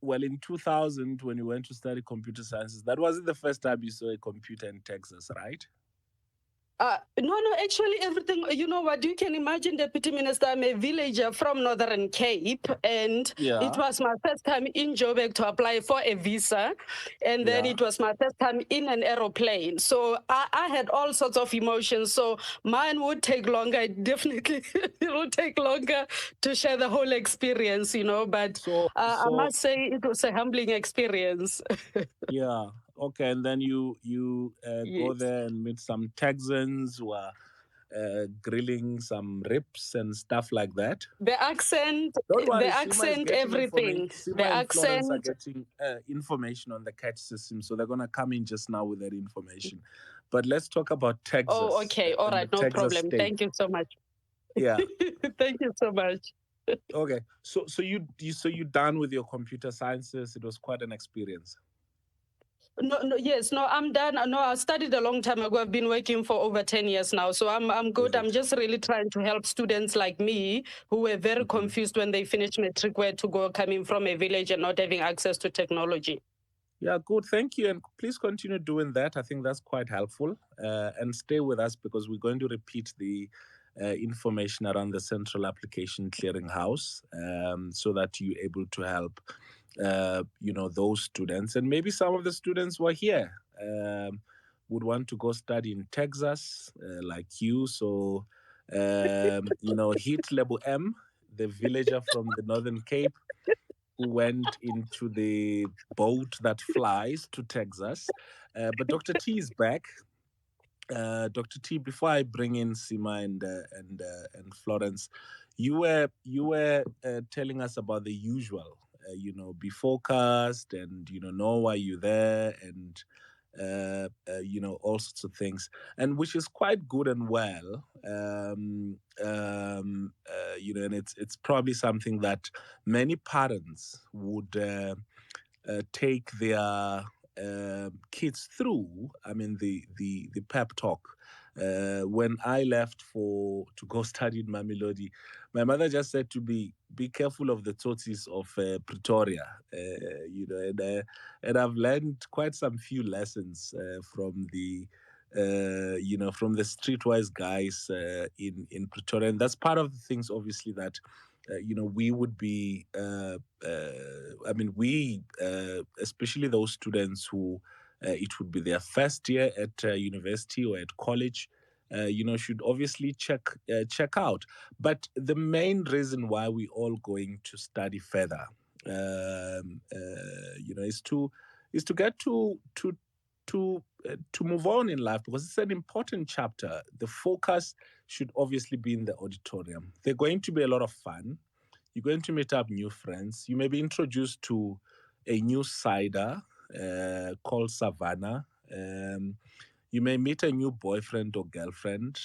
well, in 2000 when you went to study computer sciences, that wasn't the first time you saw a computer in Texas, right? No, actually, everything, you know what, you can imagine, Deputy Minister, I'm a villager from Northern Cape, and it was my first time in Joburg to apply for a visa, and then it was my first time in an aeroplane. So I had all sorts of emotions. So mine would take longer. Definitely, it would take longer to share the whole experience, but I must say it was a humbling experience. Yeah. Okay. And then you go Yes. there and meet some Texans who are grilling some ribs and stuff like that. The accent, Don't worry, Sima is getting information. everything. The Sima and Florence are accent. getting information on the catch system, so they're gonna come in just now with that information. But let's talk about Oh, Texas okay. All and the right. No Texas problem. state. Thank you so much. Yeah. Thank you so much. Okay. So you done with your computer sciences? It was quite an experience. No, yes, no, I'm done. No, I studied a long time ago. I've been working for over 10 years now. So I'm good. I'm just really trying to help students like me who were very confused when they finished matric, where to go, coming from a village and not having access to technology. Yeah, good. Thank you. And please continue doing that. I think that's quite helpful. And stay with us because we're going to repeat the information around the Central Application Clearinghouse so that you're able to help, those students. And maybe some of the students who are here would want to go study in Texas like you. So, hit level M, the villager from the Northern Cape who went into the boat that flies to Texas. But Dr. T is back. Dr. T, before I bring in Sima and Florence, you were telling us about the usual, be focused and know why you're there and all sorts of things, and which is quite good and well. And it's probably something that many parents would take their kids through. I mean, the pep talk. When I left to go study in Mamelodi, my mother just said to me, "Be careful of the tsotsies of Pretoria." And I've learned quite some few lessons from the streetwise guys in Pretoria, and that's part of the things, obviously, that we would be. Especially those students who it would be their first year at university or at college, should obviously check out. But the main reason why we all going to study further, is to get to move on in life because it's an important chapter. The focus should obviously be in the auditorium. They're going to be a lot of fun. You're going to meet up new friends. You may be introduced to a new cider called Savannah. You may meet a new boyfriend or girlfriend.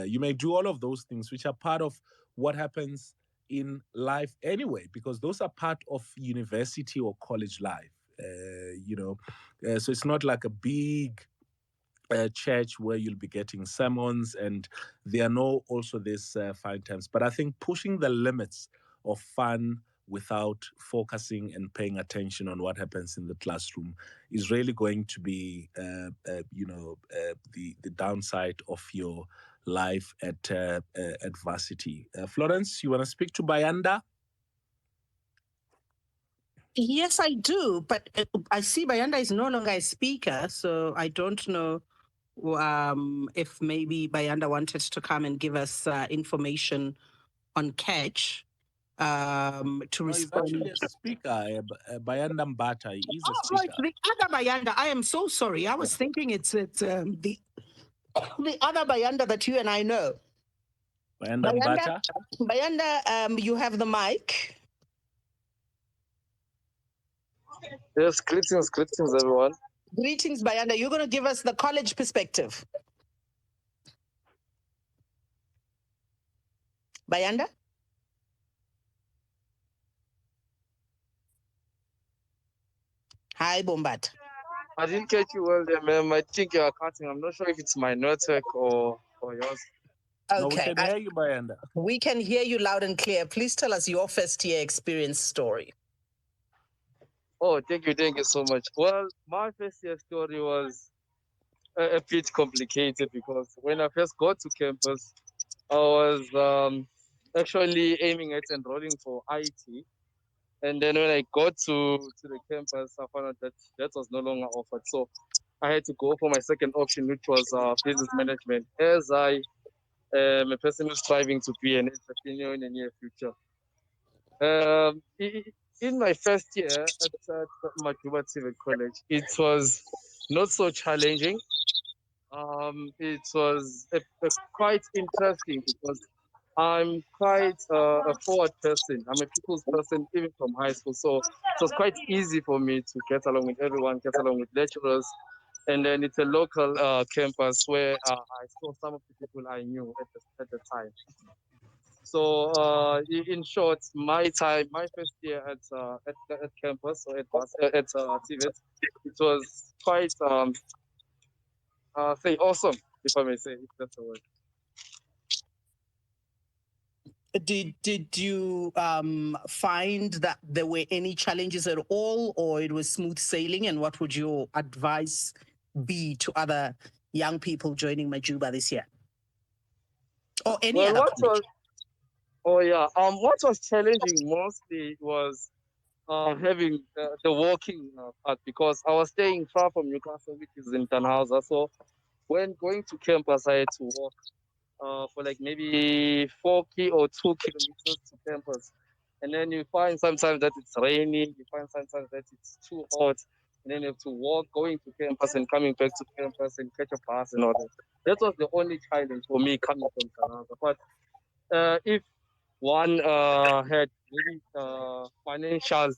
You may do all of those things, which are part of what happens in life anyway, because those are part of university or college life. So it's not like a big church where you'll be getting sermons, and there are no also these fine times. But I think pushing the limits of fun without focusing and paying attention on what happens in the classroom is really going to be, the downside of your life at varsity. Florence, you want to speak to Bayanda? Yes, I do, but I see Bayanda is no longer a speaker, so I don't know if maybe Bayanda wanted to come and give us information on catch to No, he's respond. actually a speaker. Bayanda Mbata, he's a Oh, speaker. it's the other Bayanda. I am so sorry. I was thinking it's the other Bayanda that you and I know. Bayanda Mbata? Bayanda, you have the mic. Yes, greetings, everyone. Greetings, Bayanda. You're going to give us the college perspective. Bayanda? Hi, Bombat. I didn't catch you well there, ma'am. I think you are cutting. I'm not sure if it's my network or yours. No, we Okay. can hear you, Bayanda. We can hear you loud and clear. Please tell us your first year experience story. Oh, thank you so much. Well, my first year story was a bit complicated because when I first got to campus, I was actually aiming at enrolling for IT. And then when I got to the campus, I found out that was no longer offered. So I had to go for my second option, which was business management, as I am a person who's striving to be an entrepreneur in the near future. In my first year at Buti College, it was not so challenging. It was quite interesting because I'm quite a forward person. I'm a people's person, even from high school. So it was quite easy for me to get along with everyone, get along with lecturers. And then it's a local campus where I saw some of the people I knew at the time. So in short, my first year at campus or at TVET, it was quite say awesome, if I may say, if that's the word. Did you find that there were any challenges at all, or it was smooth sailing? And what would your advice be to other young people joining Majuba this year, or any Well, other college? what was challenging mostly was having the walking part because I was staying far from Newcastle, which is in Tannhauser. So when going to campus, I had to walk for like maybe 4 or 2 kilometers to campus. And then you find sometimes that it's raining, you find sometimes that it's too hot, and then you have to walk going to campus and coming back to campus and catch a bus and all that. That was the only challenge for me coming from Tannhauser. But if one had maybe financial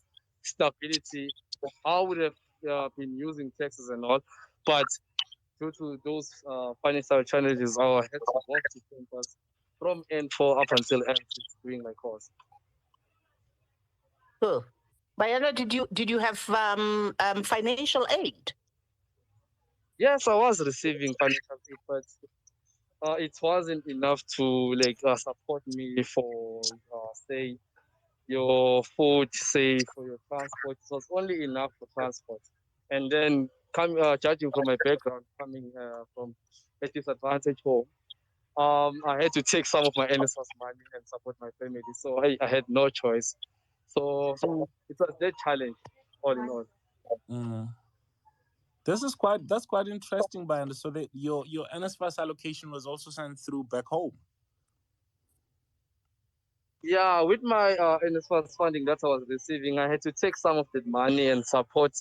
stability, I would have been using taxes and all. But due to those financial challenges, I had to walk to campus from N4 up until N6 doing my course. Cool. Bayana, did you have financial aid? Yes, I was receiving financial aid, but it wasn't enough to support me for say your food, say for your transport. It was only enough for transport, and then judging from my background, coming from a disadvantaged home, I had to take some of my NSFAS money and support my family. So I had no choice. So it was that challenge, all in all. Mm. That's quite interesting, Bayanda. So that your NSFAS allocation was also sent through back home. Yeah, with my NSFAS funding that I was receiving, I had to take some of that money and support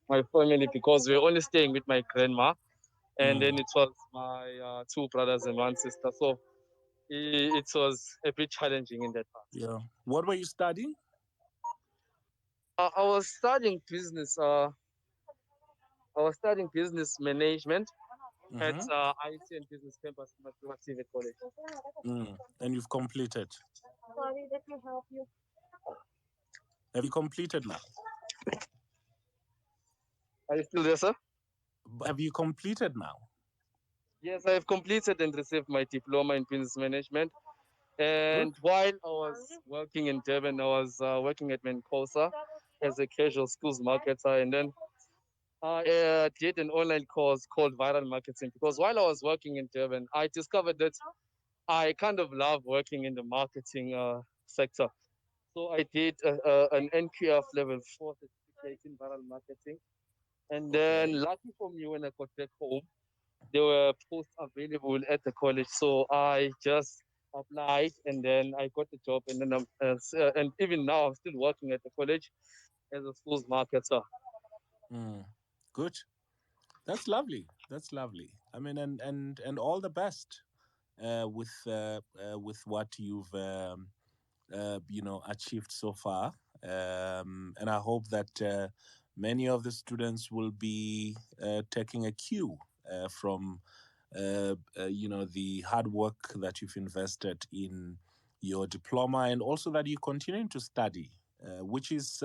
my family because we were only staying with my grandma, and then it was my 2 brothers and 1 sister. So it was a bit challenging in that part. Yeah. What were you studying? I was studying business. I was studying business management at IT and business campus at Buti College. And you've completed. Sorry, let me help you. Have you completed now? Are you still there, sir? Have you completed now? Yes, I have completed and received my diploma in business management. Good. And while I was working in Durban, I was working at Mencosa as a casual schools marketer. And then I did an online course called Viral Marketing because while I was working in Durban, I discovered that I kind of love working in the marketing sector. So I did an NQF level 4 certificate in viral marketing. And then, Okay. lucky for me, when I got back home, there were posts available at the college. So I just applied and then I got the job. And then and even now, I'm still working at the college as a schools marketer. Mm. Good. That's lovely. That's lovely. I mean, and all the best with what you've achieved so far. And I hope that many of the students will be taking a cue from the hard work that you've invested in your diploma, and also that you continue to study, which is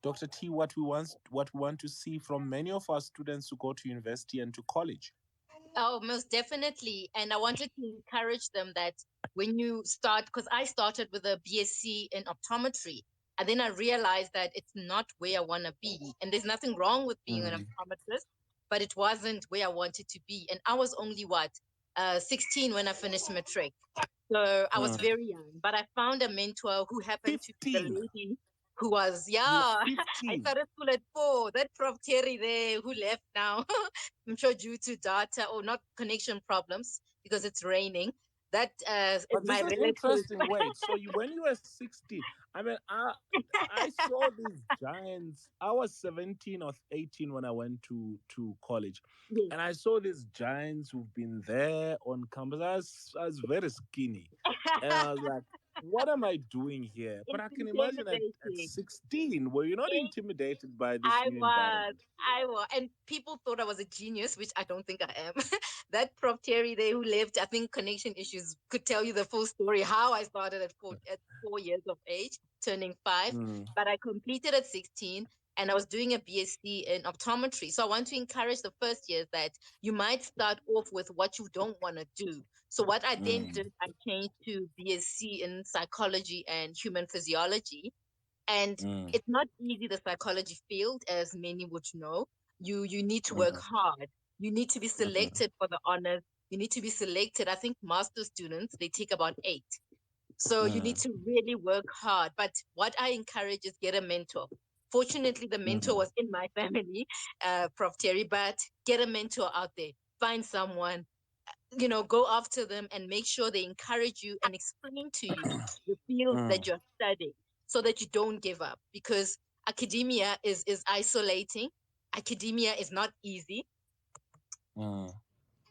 Dr. T, what we want to see from many of our students who go to university and to college. Oh, most definitely. And I wanted to encourage them that when you start, because I started with a BSc in optometry, and then I realized that it's not where I want to be. And there's nothing wrong with being an Mm, optometrist, but it wasn't where I wanted to be. And I was only 16 when I finished matric. So I was mm. very young, but I found a mentor who happened to be the 15. lady who was, yeah, You were I 15. started school at 4. That Prof. Terry there who left now, I'm sure due to data or not connection problems because it's raining. That is But this my is relative. interesting. Wait, so when you were 16, I mean, I saw these giants. I was 17 or 18 when I went to college, Yes. and I saw these giants who've been there on campus. I was very skinny, and I was like, "What am I doing here?" But It's I can imagine at intimidating. 16, were you not intimidated by this I new was, environment? I was, and people thought I was a genius, which I don't think I am. That Prof. Terry there who left, I think connection issues could tell you the full story how I started at 4 years of age, turning 5, Mm, but I completed at 16. And I was doing a BSc in optometry. So I want to encourage the first years that you might start off with what you don't want to do. So what I then mm, did, I changed to BSc in psychology and human physiology, and mm, it's not easy, the psychology field, as many would know. You need to work mm, hard. You need to be mm, selected for the honors. You need to be selected. I think master students, they take about 8. So you need mm, to really work hard. But what I encourage is get a mentor. Fortunately, the mentor mm, was in my family, Prof. Terry, but get a mentor out there. Find someone, go after them and make sure they encourage you and explain to you the field mm, that you're studying so that you don't give up, because academia is isolating. Academia is not easy. mm,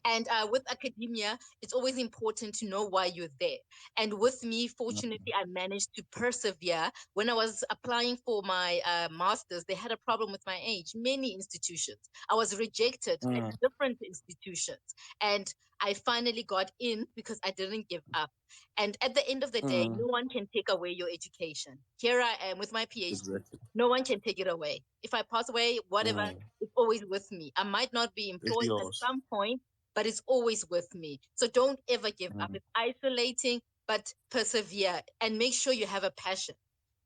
And with academia, it's always important to know why you're there. And with me, fortunately, I managed to persevere. When I was applying for my master's, they had a problem with my age, many institutions. I was rejected at mm, different institutions. And I finally got in because I didn't give up. And at the end of the day, mm. no one can take away your education. Here I am with my PhD. Exactly. No one can take it away. If I pass away, whatever, Mm. it's always with me. I might not be It's employed at yours. some point, but it's always with me. So don't ever give up. Mm, It's isolating, but persevere and make sure you have a passion.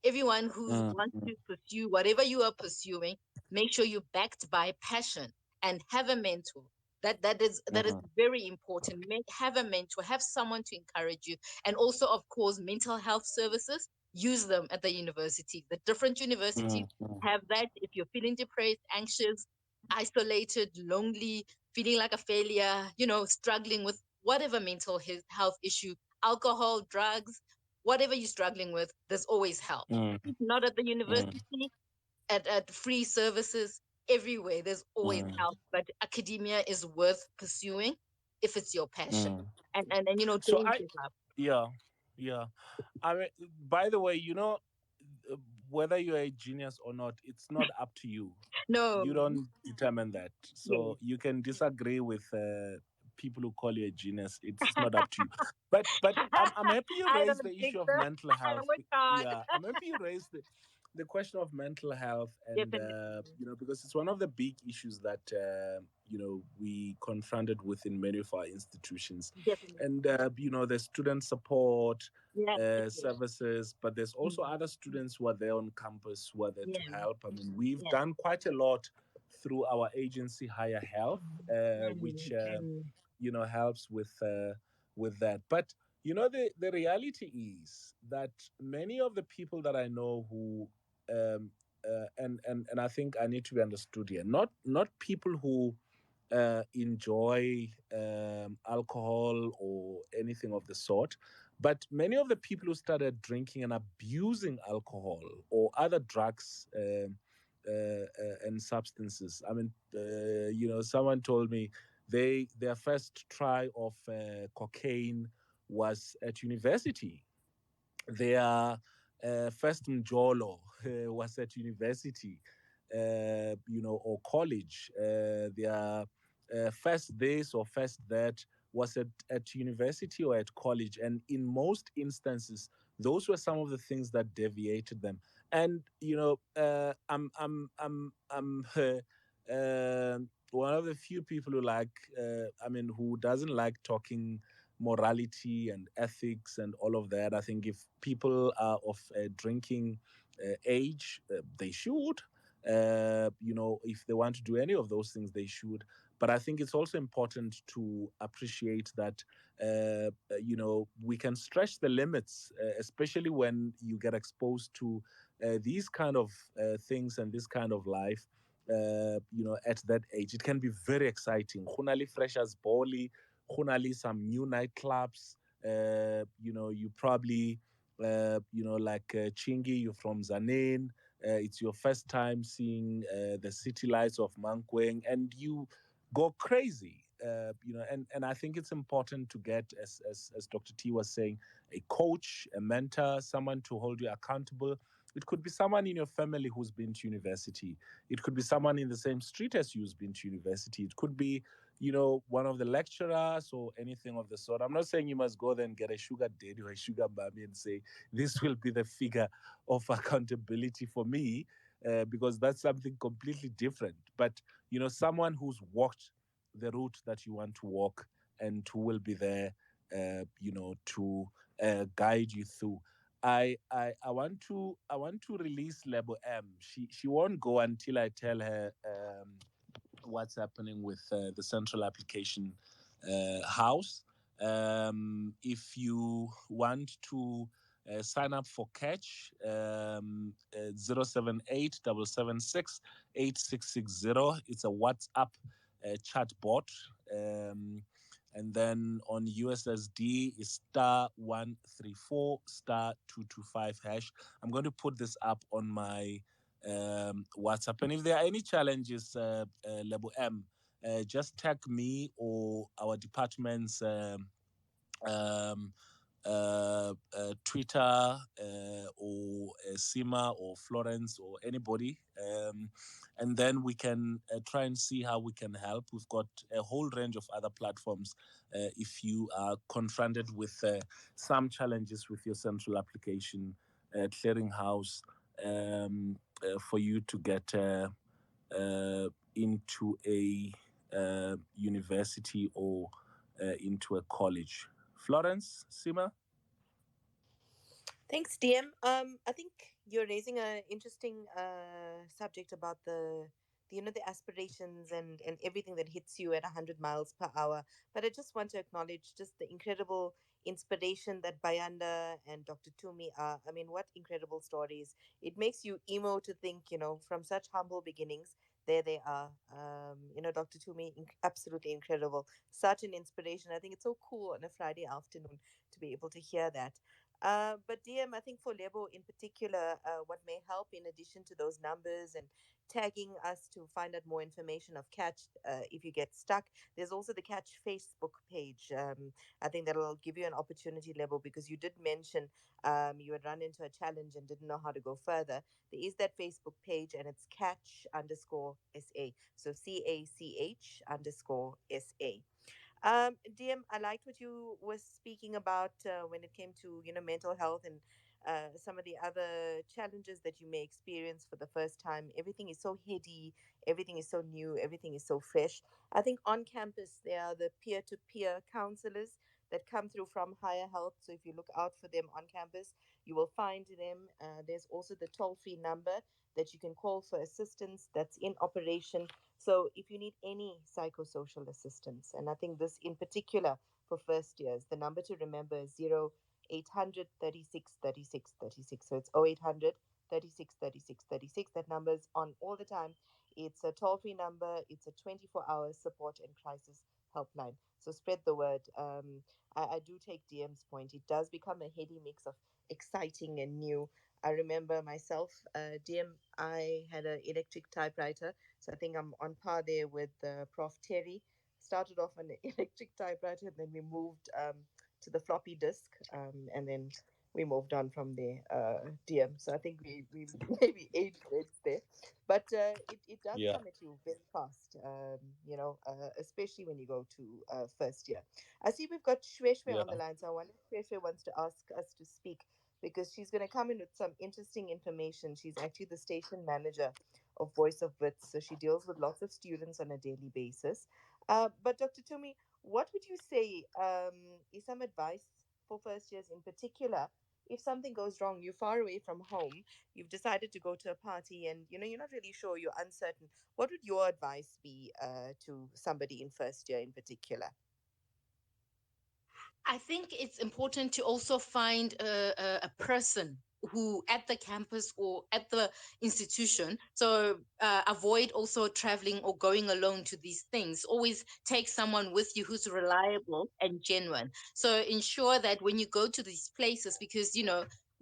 Everyone who mm, wants mm, to pursue whatever you are pursuing, make sure you're backed by passion and have a mentor. That is mm, very important. Have a mentor, have someone to encourage you, and also, of course, mental health services. Use them at the university. The different universities mm, mm, have that. If you're feeling depressed, anxious, isolated, lonely, feeling like a failure, struggling with whatever mental health issue, alcohol, drugs, whatever you're struggling with, there's always help. mm, If not at the mm, university, at free services, everywhere, there's always mm, help. But academia is worth pursuing if it's your passion. mm. And So don't give up. yeah, yeah. I mean, by the way, uh, whether you're a genius or not, it's not up to you. You No, don't determine that. So yes. you can disagree with people who call you a genius. It's not up to you. But I'm happy you I raised don't the think issue of so. mental I health. work hard. Yeah, I'm happy you raised the question of mental health, and Definitely. because it's one of the big issues that we confronted with in many of our institutions, Definitely. and there's student support Yeah. Okay. services, but there's also Mm. other students who are there on campus who are there to Yeah. help. I mean, we've Yeah. done quite a lot through our agency Higher Health, which Mm. Mm. helps with that. But the reality is that many of the people that I know who and I think I need to be understood here, not people who enjoy alcohol or anything of the sort, but many of the people who started drinking and abusing alcohol or other drugs and substances. I mean, someone told me their first try of cocaine was at university. Their first Mjolo was at university, or college. Their first this or first that was at university or at college. And in most instances, those were some of the things that deviated them. And, I'm one of the few people who who doesn't like talking morality and ethics and all of that. I think if people are of drinking age, they should. If they want to do any of those things, they should. But I think it's also important to appreciate that, we can stretch the limits, especially when you get exposed to these kind of things and this kind of life. At that age, it can be very exciting. Khunali freshers, Boli, Khunali, some new nightclubs. You probably, like Chingy, you're from Zanin. It's your first time seeing the city lights of Mankweng, and you go crazy. And I think it's important to get, as Dr. T was saying, a coach, a mentor, someone to hold you accountable. It could be someone in your family who's been to university. It could be someone in the same street as you who's been to university. It could be, one of the lecturers or anything of the sort. I'm not saying you must go there and get a sugar daddy or a sugar mommy and say, this will be the figure of accountability for me, because that's something completely different. But, someone who's walked the route that you want to walk and who will be there, to guide you through. I want to release Lebo M. She won't go until I tell her what's happening with the central application house. If you want to sign up for Catch, 078 It's a WhatsApp chat bot. And then on USSD is *134*225#. I'm going to put this up on my WhatsApp. And if there are any challenges, Level M, just tag me or our department's um, Twitter, or Sima or Florence or anybody, and then we can try and see how we can help. We've got a whole range of other platforms. If you are confronted with some challenges with your central application clearinghouse, for you to get into a university or into a college. Florence, Sima? Thanks, DM. I think you're raising an interesting subject about the aspirations and everything that hits you at 100 miles per hour. But I just want to acknowledge just the incredible inspiration that Bayanda and Dr. Tumi are. I mean, what incredible stories! It makes you emo to think, from such humble beginnings. There they are. Dr. Tumi, absolutely incredible. Such an inspiration. I think it's so cool on a Friday afternoon to be able to hear that. But DM, I think for Lebo in particular, what may help in addition to those numbers and tagging us to find out more information of Catch, if you get stuck, there's also the Catch Facebook page. I think that'll give you an opportunity, Lebo, because you did mention you had run into a challenge and didn't know how to go further. There is that Facebook page, and it's Catch_SA. So CACH_SA. DM, I liked what you were speaking about when it came to mental health and some of the other challenges that you may experience for the first time. Everything is so heady, everything is so new, everything is so fresh. I think on campus there are the peer to peer counselors that come through from Higher Health. So if you look out for them on campus, you will find them. There's also the toll free number that you can call for assistance that's in operation. So if you need any psychosocial assistance, and I think this in particular for first years, the number to remember is 0800 36 36 36. So it's 0800 36 36 36. That number is on all the time. It's a toll free number, it's a 24-hour support and crisis helpline. So spread the word. I do take DM's point. It does become a heady mix of exciting and new. I remember myself, DM, I had an electric typewriter. So I think I'm on par there with Prof. Terry. Started off on the electric typewriter, and then we moved to the floppy disk, and then we moved on from there, DM. So I think we maybe 8 grades there. But it does Yeah. come at you very fast, especially when you go to first year. I see we've got Shweshwe Yeah. on the line, so I wonder if Shweshwe wants to ask us to speak because she's going to come in with some interesting information. She's actually the station manager of Voice of Wits, so she deals with lots of students on a daily basis. But Dr. Tumi, what would you say is some advice for first years in particular? If something goes wrong, you're far away from home, you've decided to go to a party, and you're not really sure, you're uncertain. What would your advice be to somebody in first year in particular? I think it's important to also find a person who at the campus or at the institution. So avoid also traveling or going alone to these things. Always take someone with you who's reliable and genuine. So ensure that when you go to these places, because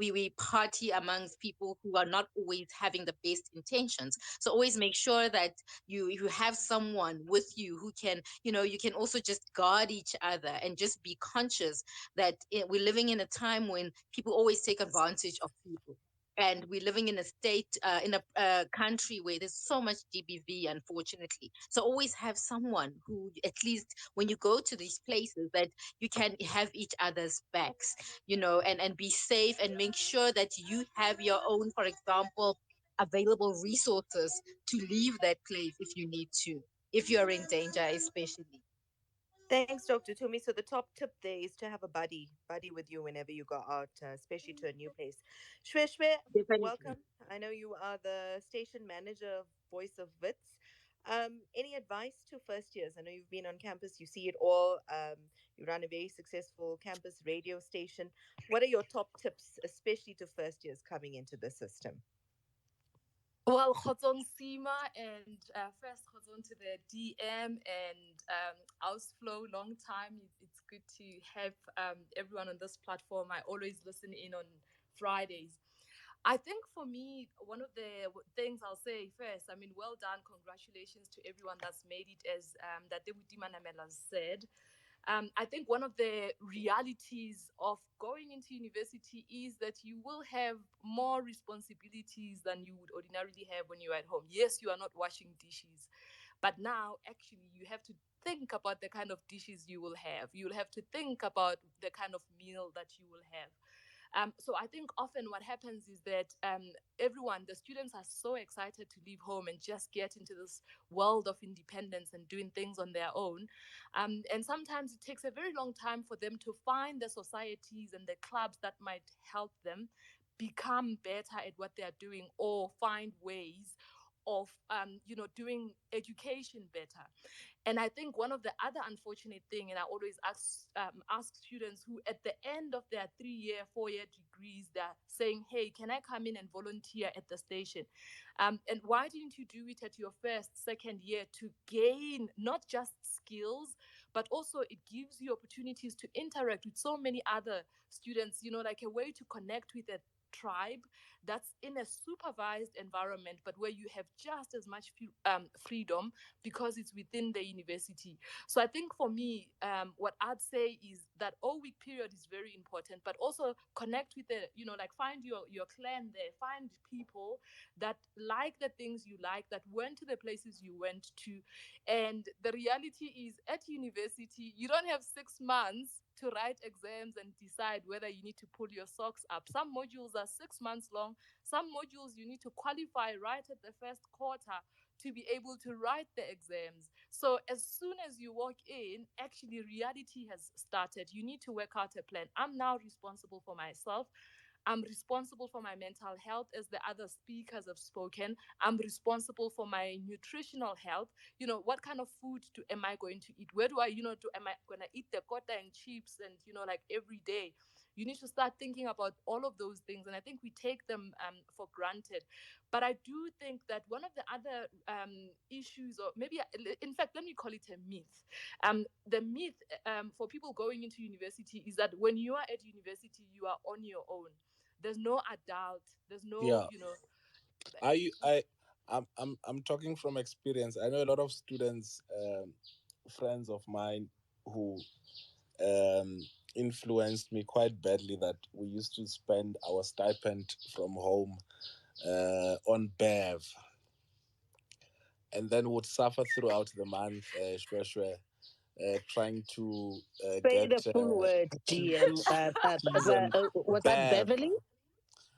we party amongst people who are not always having the best intentions. So always make sure that you have someone with you who can, you can also just guard each other and just be conscious that we're living in a time when people always take advantage of people. And we're living in a state, in a country where there's so much GBV, unfortunately. So always have someone who, at least when you go to these places, that you can have each other's backs, and be safe, and make sure that you have your own, for example, available resources to leave that place if you need to, if you're in danger, especially. Thanks, Dr. Tumi. So the top tip there is to have a buddy with you whenever you go out, especially to a new place. Shweshwe, Definitely. welcome. I know you are the station manager of Voice of Wits. Any advice to first years? I know you've been on campus, you see it all. You run a very successful campus radio station. What are your top tips, especially to first years coming into the system? Well, Khotsong Sima, and first Khotsong to the DM and Ausflow, long time. It's good to have everyone on this platform. I always listen in on Fridays. I think for me, one of the things I'll say first, I mean, well done, congratulations to everyone that's made it, as that Buti Manamela said. I think one of the realities of going into university is that you will have more responsibilities than you would ordinarily have when you're at home. Yes, you are not washing dishes, but now actually you have to think about the kind of dishes you will have. You'll have to think about the kind of meal that you will have. So I think often what happens is that the students are so excited to leave home and just get into this world of independence and doing things on their own. And sometimes it takes a very long time for them to find the societies and the clubs that might help them become better at what they're doing, or find ways of doing education better. And I think one of the other unfortunate thing, and I always ask students who at the end of their 3-year, 4-year degrees, they're saying, hey, can I come in and volunteer at the station? And why didn't you do it at your first, second year to gain not just skills, but also it gives you opportunities to interact with so many other students, like a way to connect with a tribe that's in a supervised environment, but where you have just as much freedom because it's within the university. So I think for me, what I'd say is that all week period is very important, but also connect with the, like find your clan there, find people that like the things you like, that went to the places you went to. And the reality is at university, you don't have 6 months to write exams and decide whether you need to pull your socks up. Some modules are 6 months long. Some modules you need to qualify right at the first quarter to be able to write the exams. So as soon as you walk in, actually reality has started. You need to work out a plan. I'm now responsible for myself. I'm responsible for my mental health, as the other speakers have spoken. I'm responsible for my nutritional health. What kind of food am I going to eat? Where do I, am I going to eat the kota and chips and, like every day? You need to start thinking about all of those things. And I think we take them for granted. But I do think that one of the other issues, or maybe, in fact, let me call it a myth. The myth for people going into university is that when you are at university, you are on your own. There's no adult. There's no, Yeah. I'm talking from experience. I know a lot of students, friends of mine, who influenced me quite badly, that we used to spend our stipend from home on Bev, and then would suffer throughout the month, trying to Say get the full word, DM. cheese and Was that Bev, Beverly?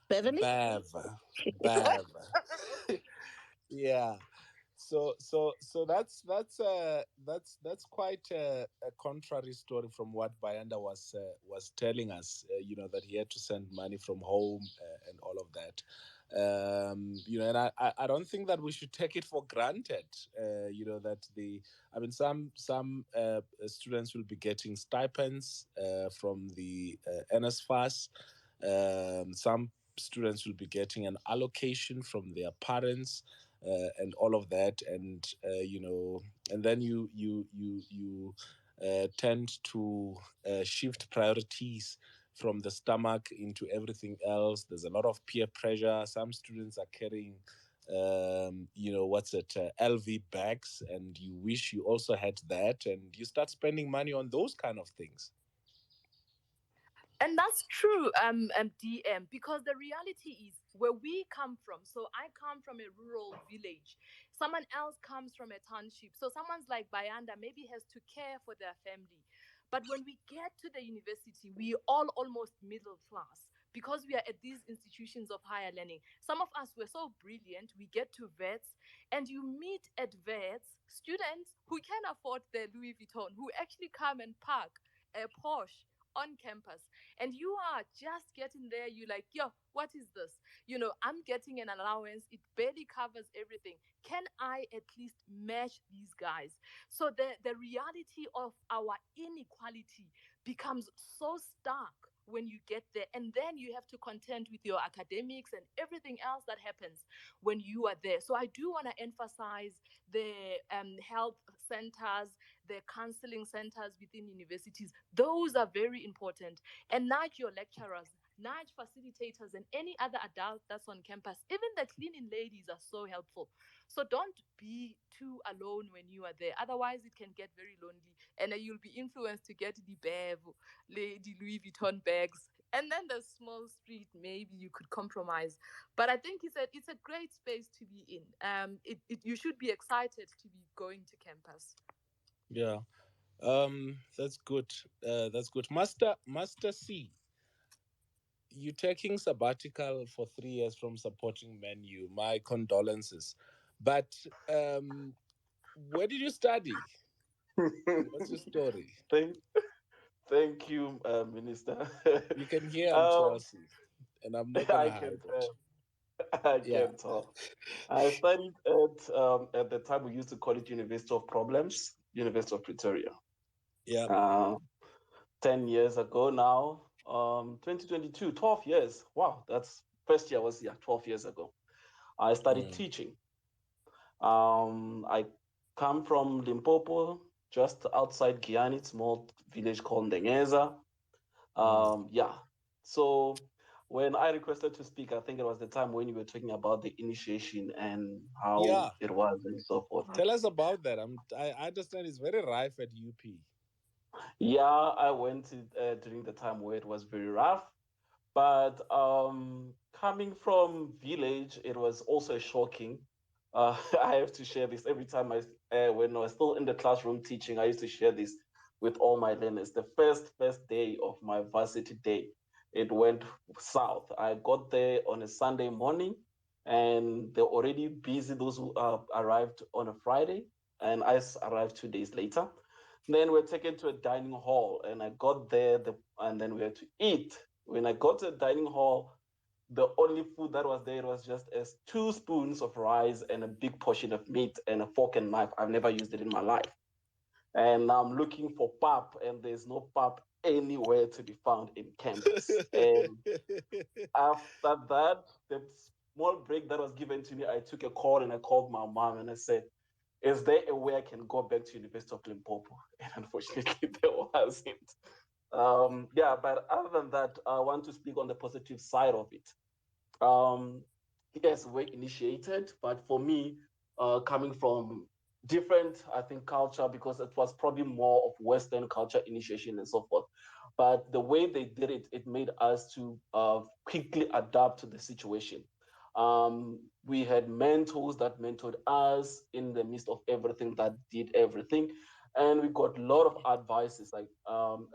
Beverly? Bev, Bev. Yeah. So that's quite a contrary story from what Bayanda was telling us. That he had to send money from home and all of that. And I don't think that we should take it for granted. That I mean, some students will be getting stipends from the NSFAS. Some students will be getting an allocation from their parents, and all of that, and and then you tend to shift priorities from the stomach into everything else. There's a lot of peer pressure. Some students are carrying what's it, LV bags, and you wish you also had that, and you start spending money on those kind of things. And that's true, DM, because the reality is where we come from. So I come from a rural village. Someone else comes from a township. So someone's like Bayanda maybe has to care for their family. But when we get to the university, we all almost middle class because we are at these institutions of higher learning. Some of us were so brilliant, we get to vets, and you meet at vets students who can afford their Louis Vuitton, who actually come and park a Porsche on campus, and you are just getting there. You like, yo, what is this? I'm getting an allowance, it barely covers everything. Can I at least match these guys? So the reality of our inequality becomes so stark when you get there, and then you have to contend with your academics and everything else that happens when you are there. So I do want to emphasize the health centers, the counseling centers within universities. Those are very important. And nudge your lecturers, nudge facilitators, and any other adult that's on campus. Even the cleaning ladies are so helpful. So don't be too alone when you are there. Otherwise, it can get very lonely, and you'll be influenced to get the Bev, Lady Louis Vuitton bags. And then the small street, maybe you could compromise. But I think it's a great space to be in. You should be excited to be going to campus. Yeah. That's good. That's good. Master C, you taking sabbatical for 3 years from supporting Menu. My condolences. But where did you study? What's your story? thank, thank you, Minister. You can hear I'm um, Chelsea, and I'm not gonna I hide can it. tell. I Yeah. can tell. I studied at the time we used to call it University of Problems, University of Pretoria. Yeah. Uh, 10 years ago now, 2022, 12 years. Wow, that's first year was 12 years ago. I started Mm, teaching. I come from Limpopo, just outside Giyani, small village called Ndengeza. mm, Yeah. So when I requested to speak, I think it was the time when you were talking about the initiation and how Yeah. it was and so forth. Tell us about that. I understand it's very rife at UP. Yeah, I went to, during the time where it was very rough. But coming from village, it was also shocking. I have to share this every time when I was still in the classroom teaching, I used to share this with all my learners. The first day of my varsity day, it went south. I got there on a Sunday morning, and they're already busy. Those who arrived on a Friday, and arrived 2 days later. Then we're taken to a dining hall, and I got there, and then we had to eat. When I got to the dining hall, the only food that was there was just as 2 spoons of rice and a big portion of meat and a fork and knife. I've never used it in my life. And I'm looking for pap, and there's no pap anywhere to be found in campus. And after that, the small break that was given to me, I took a call and I called my mom and I said, is there a way I can go back to University of Limpopo? And unfortunately, there wasn't. Yeah, but other than that, I want to speak on the positive side of it. Um, yes, we're initiated, but for me, coming from different, I think, culture, because it was probably more of Western culture initiation and so forth. But the way they did it, it made us to quickly adapt to the situation. We had mentors that mentored us in the midst of everything that did everything. And we got a lot of advices. Like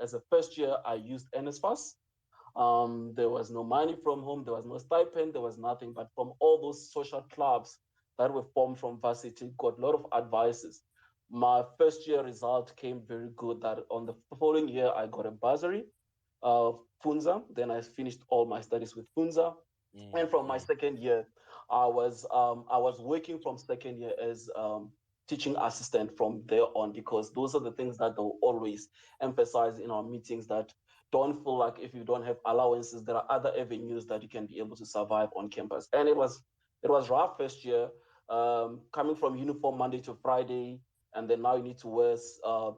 as a first year, I used NSFAS. There was no money from home, there was no stipend, there was nothing. But from all those social clubs that were formed from varsity, got a lot of advices. My first year result came very good. That on the following year, I got a bursary of Funza. Then I finished all my studies with Funza. And from my second year, I was working from second year as teaching assistant from there on, because those are the things that they'll always emphasize in our meetings, that don't feel like if you don't have allowances, there are other avenues that you can be able to survive on campus. And it was rough first year, coming from uniform Monday to Friday, and then now you need to wear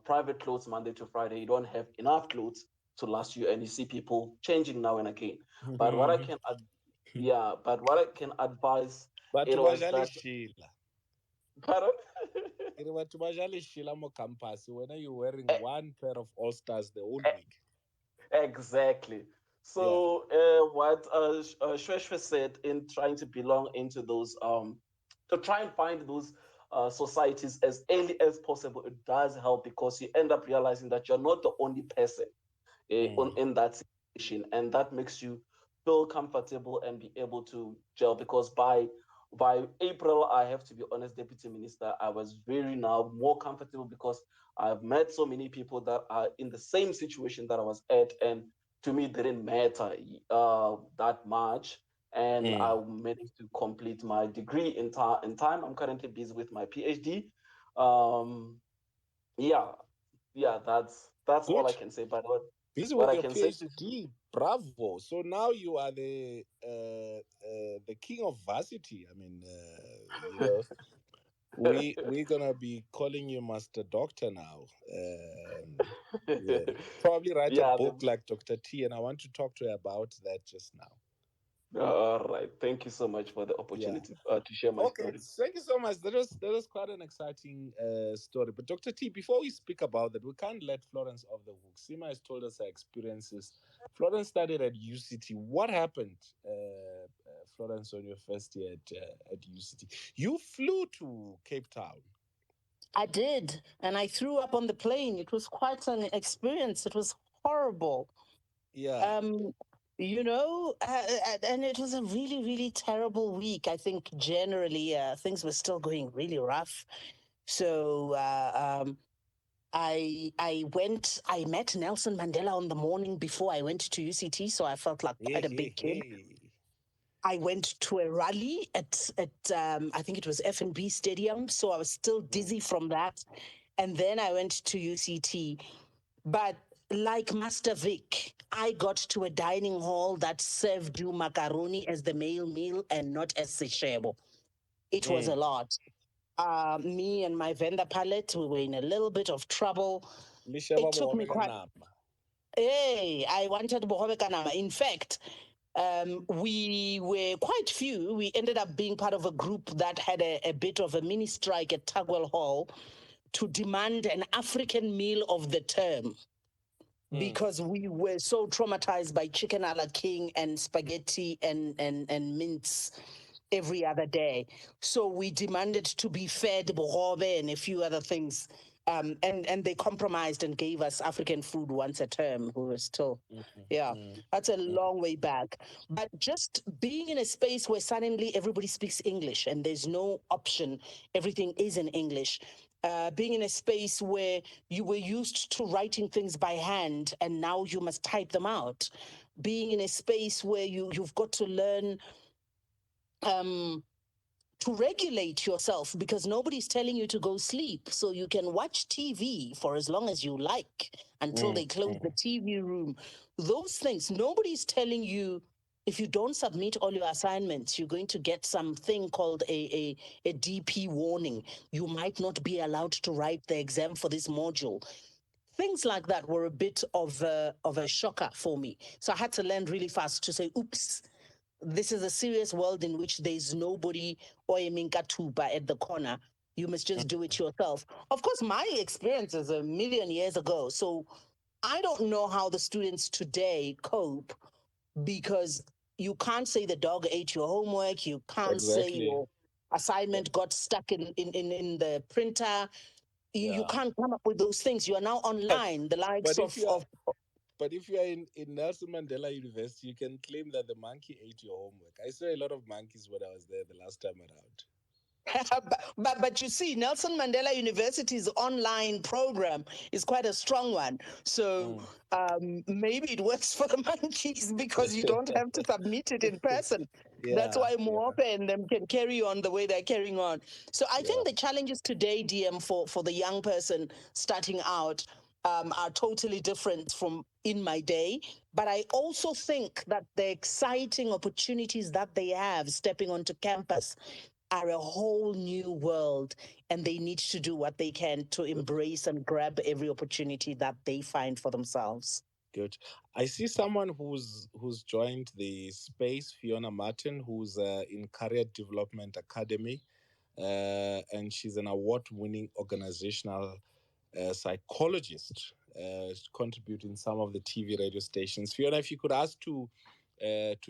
private clothes Monday to Friday. You don't have enough clothes to last you, and you see people changing now and again. But what I can yeah, but what I can advise, But it was Bajali that, Sheila. pardon? But Bajali Sheila mo campus. When are you wearing one pair of All Stars the whole week? Exactly. Yeah. So what Shweshwe said, in trying to belong into those, to try and find those societies as early as possible, it does help, because you end up realizing that you're not the only person in that situation, and that makes you feel comfortable and be able to gel. Because by April, I have to be honest, Deputy Minister, I was very now more comfortable, because I've met so many people that are in the same situation that I was at, and to me, it didn't matter that much. And I managed to complete my degree in time. I'm currently busy with my PhD. Um, yeah, yeah, that's all I Good. can say. But Busy what with I your can say to PhD. Bravo. So now you are the king of varsity. I mean, we're gonna be calling you Master Doctor now. Yeah, probably write a yeah, book like Dr. T, and I want to talk to her about that just now. all right. Thank you so much for the Yeah. opportunity to share my Okay, story. thank you so much. That was quite an exciting story. But Dr. T, before we speak about that, we can't let Florence off the hook. Sima has told us her experiences. Florence studied at UCT. What happened, Florence, on your first year at UCT? You flew to Cape Town. I did, and I threw up on the plane. It was quite an experience. It was horrible. Yeah. And it was a really, really terrible week. I think generally things were still going really rough. So I met Nelson Mandela on the morning before I went to UCT, so I felt like quite a big kid. I went to a rally at I think it was FNB Stadium, so I was still dizzy from that. And then I went to UCT. But like Master Vic, I got to a dining hall that served you macaroni as the main meal and not as seshebo. It was a lot. Me and my vendor palette, we were in a little bit of trouble. It took me quite. Hey, I wanted bohobe kanama. In fact, We were quite few. We ended up being part of a group that had a bit of a mini strike at Tugwell Hall to demand an African meal of the term because we were so traumatized by chicken a la king and spaghetti and mince every other day. So we demanded to be fed bohobe and a few other things. And they compromised and gave us African food once a term. We were still, yeah, that's a long way back. But just being in a space where suddenly everybody speaks English and there's no option, everything is in English. Being in a space where you were used to writing things by hand and now you must type them out. Being in a space where you've got to learn to regulate yourself because nobody's telling you to go sleep. So you can watch TV for as long as you like until they close the TV room. Those things, nobody's telling you if you don't submit all your assignments, you're going to get something called a DP warning. You might not be allowed to write the exam for this module. Things like that were a bit of a shocker for me. So I had to learn really fast to say, oops, this is a serious world in which there's nobody or a minkatuba at the corner. You must just do it yourself. Of course, my experience is a million years ago. So I don't know how the students today cope because you can't say the dog ate your homework. You can't say Exactly. your assignment got stuck in the printer. You Yeah. can't come up with those things. You are now online. The likes But if you are of but if you are in Nelson Mandela University, you can claim that the monkey ate your homework. I saw a lot of monkeys when I was there the last time around. but you see, Nelson Mandela University's online program is quite a strong one. So maybe it works for the monkeys because you don't have to submit it in person. That's Yeah, why yeah, Moape and them can carry on the way they're carrying on. So I yeah. think the challenges today, DM, for the young person starting out are totally different from in my day. But I also think that the exciting opportunities that they have stepping onto campus are a whole new world, and they need to do what they can to embrace and grab every opportunity that they find for themselves. Good. I see someone who's joined the space, Fiona Martin, who's in Career Development Academy, and she's an award-winning organizational psychologist, contributing some of the TV radio stations. Fiona, if you could ask to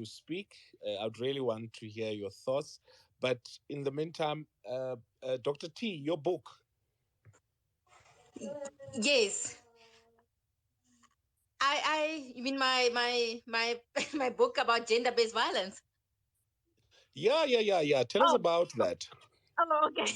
speak, I'd really want to hear your thoughts. But in the meantime, Dr. T, your book. Yes. You mean my my book about gender-based violence? Yeah. Tell us Oh, about that. oh, okay.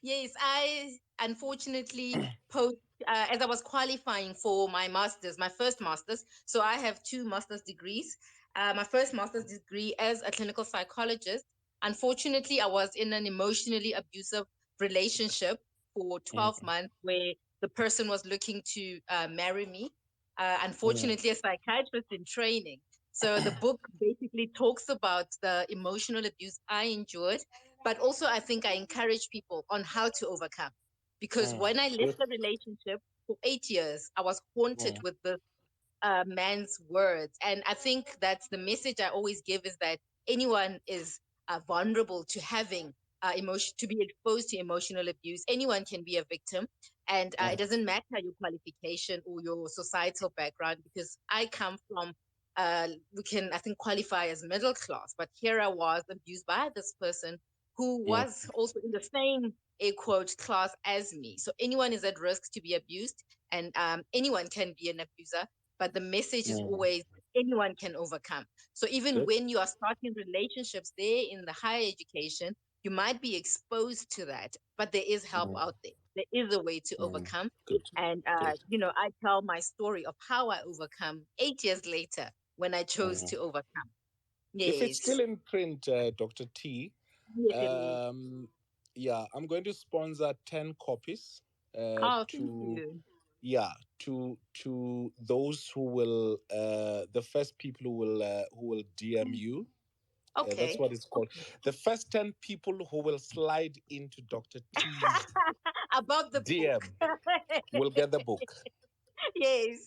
Yes, I unfortunately post as I was qualifying for my master's, my first master's. So I have two master's degrees. My first master's degree as a clinical psychologist. Unfortunately, I was in an emotionally abusive relationship for 12 months where the person was looking to marry me. Unfortunately, a psychiatrist in training. So the book basically talks about the emotional abuse I endured, but also I think I encourage people on how to overcome. Because when I left Good. the relationship for 8 years, I was haunted with this man's words. And I think that's the message I always give is that anyone is vulnerable to having emotion, to be exposed to emotional abuse. Anyone can be a victim. And it doesn't matter your qualification or your societal background, because I come from, we can, I think, qualify as middle class. But here I was abused by this person who was also in the same air quote class as me. So anyone is at risk to be abused, and anyone can be an abuser, but the message is always anyone can overcome. So even Good. when you are starting relationships there in the higher education, you might be exposed to that, but there is help out there. There is a way to overcome. Good. And, Good. I tell my story of how I overcome 8 years later when I chose to overcome. If it's Yes. still in print, Dr. T, Yes, it is. um, yeah, I'm going to sponsor 10 copies Oh, thank to you. yeah to those who will the first people who will DM you. That's Okay. what it's called. The first 10 people who will slide into Dr. T's About the book. DM will get the book. Yes.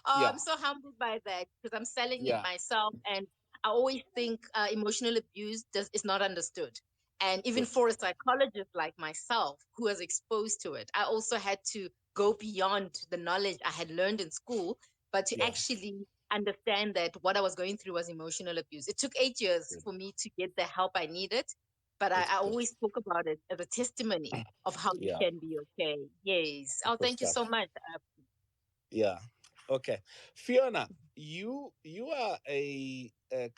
Oh, Yeah, I'm so humbled by that because I'm selling it yeah. myself. And I always think emotional abuse is not understood. And even Good. for a psychologist like myself who was exposed to it, I also had to go beyond the knowledge I had learned in school, but to Yeah. actually understand that what I was going through was emotional abuse. It took 8 years Good. for me to get the help I needed, but Good. I Good. always spoke about it as a testimony of how you Yeah. can be okay. Yes. Oh, Good thank you so stuff. much. Yeah. Okay. Fiona, you are a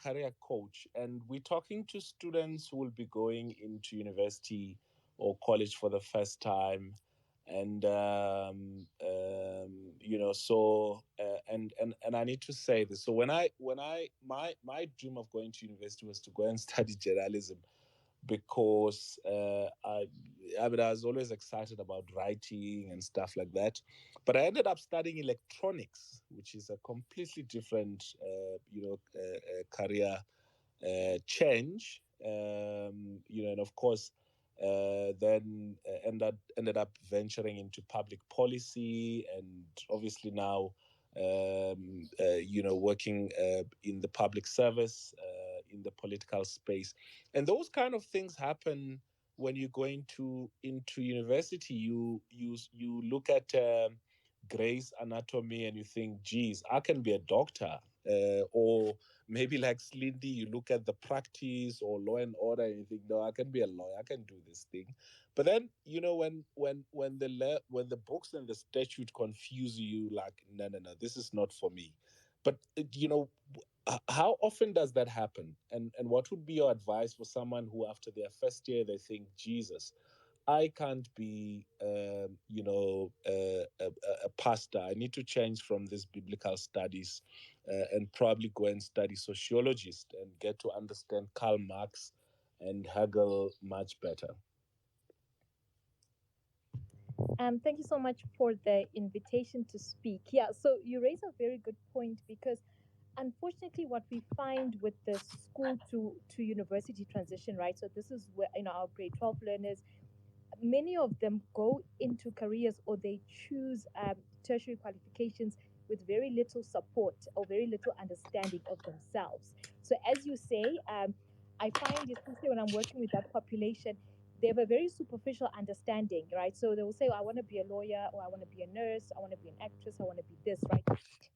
career coach, and we're talking to students who will be going into university or college for the first time, and so and I need to say this. So when I my dream of going to university was to go and study journalism, because I was always excited about writing and stuff like that. But I ended up studying electronics, which is a completely different, career change. And of course, then ended up venturing into public policy, and obviously now, working in the public service, in the political space, and those kind of things happen when you go into university. You look at Grey's Anatomy and you think, geez, I can be a doctor, or maybe like Slindy, you look at the practice or Law and Order and you think, no, I can be a lawyer, I can do this thing. But then, when the books and the statute confuse you, like, no, no, no, this is not for me. But how often does that happen? And what would be your advice for someone who, after their first year, they think, Jesus, I can't be, a pastor. I need to change from this biblical studies, and probably go and study sociologist and get to understand Karl Marx and Hegel much better. Thank you so much for the invitation to speak. Yeah, so you raise a very good point, because unfortunately what we find with the school to university transition, right? So this is where, our grade 12 learners, many of them go into careers, or they choose tertiary qualifications with very little support or very little understanding of themselves. So as you say, I find, especially when I'm working with that population, they have a very superficial understanding, right? So they will say, oh, I want to be a lawyer, or I want to be a nurse, I want to be an actress, I want to be this, right?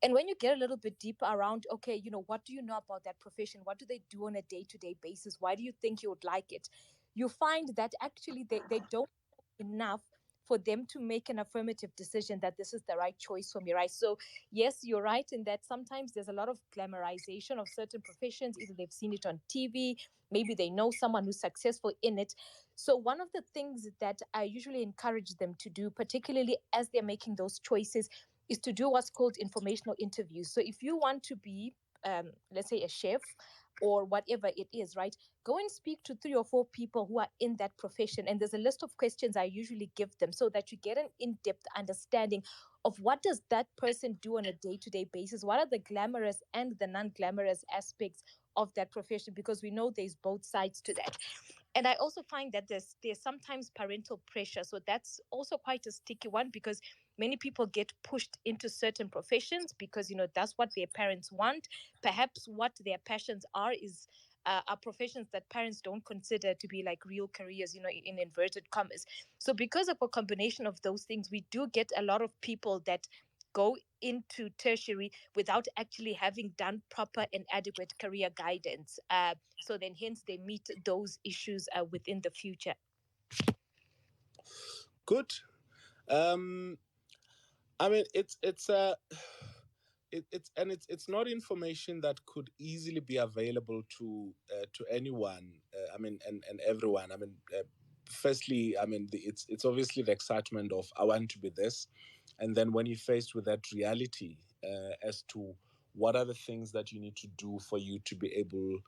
And when you get a little bit deeper around, okay, what do you know about that profession? What do they do on a day-to-day basis? Why do you think you would like it? You find that actually they don't know enough for them to make an affirmative decision that this is the right choice for me, right? So yes, you're right in that sometimes there's a lot of glamorization of certain professions. Either they've seen it on TV, maybe they know someone who's successful in it. So one of the things that I usually encourage them to do, particularly as they're making those choices, is to do what's called informational interviews. So if you want to be, let's say, a chef or whatever it is, right? Go and speak to 3 or 4 people who are in that profession. And there's a list of questions I usually give them so that you get an in-depth understanding of what does that person do on a day-to-day basis? What are the glamorous and the non-glamorous aspects of that profession? Because we know there's both sides to that. And I also find that there's sometimes parental pressure. So that's also quite a sticky one, because many people get pushed into certain professions because that's what their parents want. Perhaps what their passions are professions that parents don't consider to be like real careers, in inverted commas. So because of a combination of those things, we do get a lot of people that go into tertiary without actually having done proper and adequate career guidance. So then hence they meet those issues within the future. Good. I mean, it's not information that could easily be available to anyone. I mean, and everyone. I mean, firstly, I mean, it's obviously the excitement of I want to be this, and then when you're faced with that reality, as to what are the things that you need to do for you to be able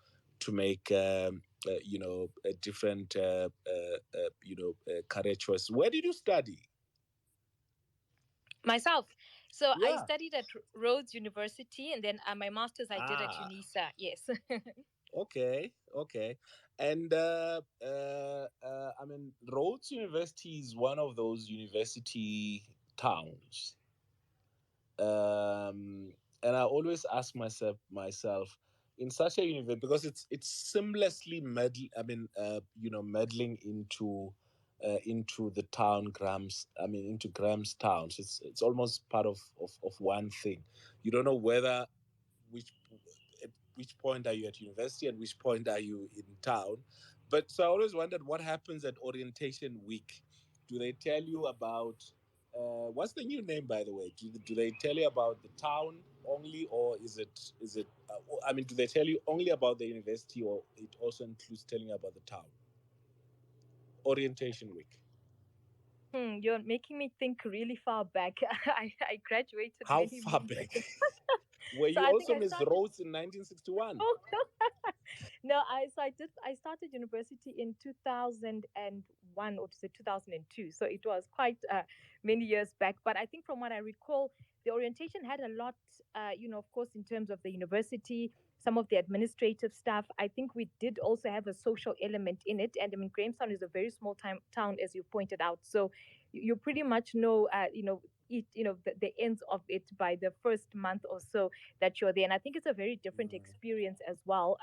to make a different career choice. Where did you study? Myself. So I Yeah. studied at Rhodes University, and then my master's I did at Ah. UNISA. Yes. Okay, okay. And I mean, Rhodes University is one of those university towns. And I always ask myself, in such a university, because it's seamlessly meddling into the town Grams. I mean, into Grams towns. It's almost part of one thing. You don't know whether which at which point are you at university and which point are you in town. But so I always wondered what happens at orientation week. Do they tell you about what's the new name, by the way? Do they tell you about the town only, or is it? I mean, do they tell you only about the university, or it also includes telling you about the town? Orientation week. You're making me think really far back. I graduated How many far moons back? ago. Were So you I think also I Miss started. Rhodes in 1961? Oh, no, I started university in 2001, or to say 2002. So it was quite many years back. But I think from what I recall, the orientation had a lot, of course, in terms of the university, some of the administrative stuff. I think we did also have a social element in it. And I mean, Grahamstown is a very small town, as you pointed out. So you pretty much know, the ends of it by the first month or so that you're there. And I think it's a very different experience as well,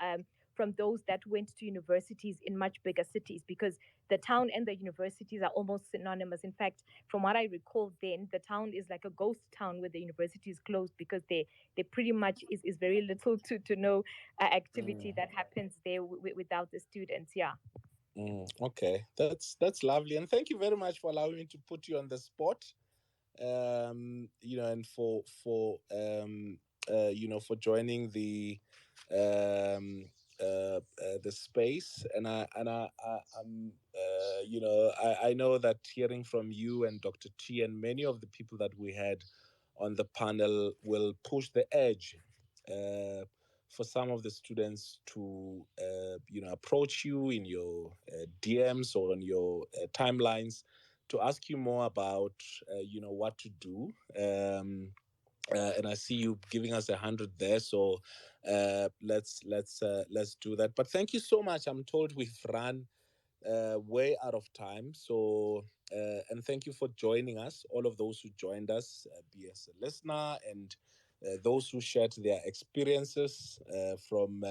from those that went to universities in much bigger cities, because the town and the universities are almost synonymous. In fact, from what I recall then, the town is like a ghost town where the university is closed, because they pretty much is very little to no activity that happens there without the students. Yeah. Okay, that's lovely, and thank you very much for allowing me to put you on the spot. And for joining the space. And I know that hearing from you and Dr. T and many of the people that we had on the panel will push the edge for some of the students to approach you in your DMs or on your timelines to ask you more about what to do. And I see you giving us 100 there, so let's do that. But thank you so much. I'm told we've run way out of time. So, and thank you for joining us, all of those who joined us, be as a listener, and those who shared their experiences from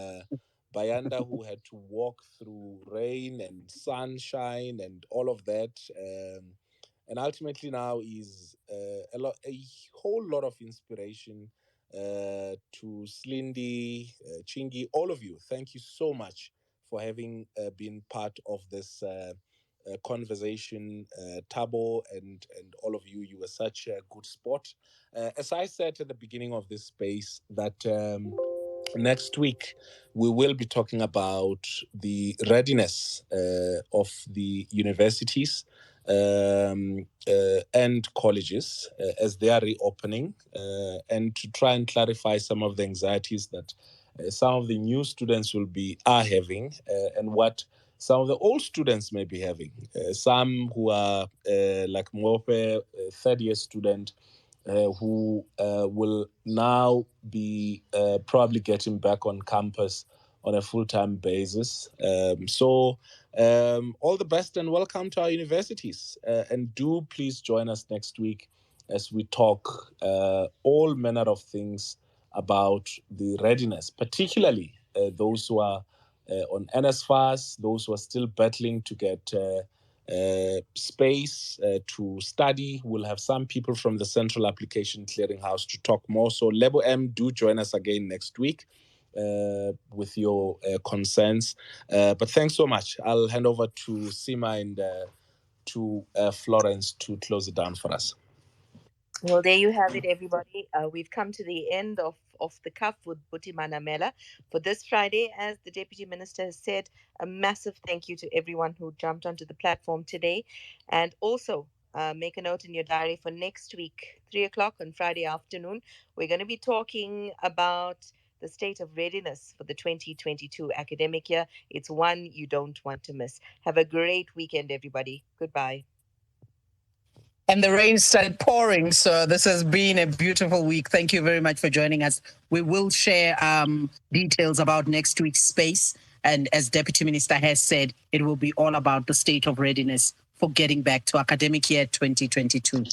Bayanda, who had to walk through rain and sunshine and all of that. And ultimately now is a whole lot of inspiration to Slindi, Chingi, all of you. Thank you so much for having been part of this conversation, Tabo, and all of you. You were such a good sport. As I said at the beginning of this space, that next week we will be talking about the readiness of the universities and colleges as they are reopening, and to try and clarify some of the anxieties that some of the new students are having, and what some of the old students may be having. Some who are like Mope, third year student, who will now be probably getting back on campus on a full-time basis. All the best and welcome to our universities. And do please join us next week as we talk all manner of things about the readiness, particularly those who are on NSFAS, those who are still battling to get space to study. We'll have some people from the Central Application Clearinghouse to talk more. So, Lebo M, do join us again next week with your concerns. But thanks so much. I'll hand over to Sima and to Florence to close it down for us. Well, there you have it, everybody. We've come to the end of Off the Cuff with Buti Manamela for this Friday. As the Deputy Minister has said, a massive thank you to everyone who jumped onto the platform today. And also, make a note in your diary for next week, 3 o'clock on Friday afternoon. We're going to be talking about the state of readiness for the 2022 academic year. It's one you don't want to miss. Have a great weekend, everybody. Goodbye. And the rain started pouring. So this has been a beautiful week. Thank you very much for joining us. We will share details about next week's space. And as Deputy Minister has said, it will be all about the state of readiness for getting back to academic year 2022.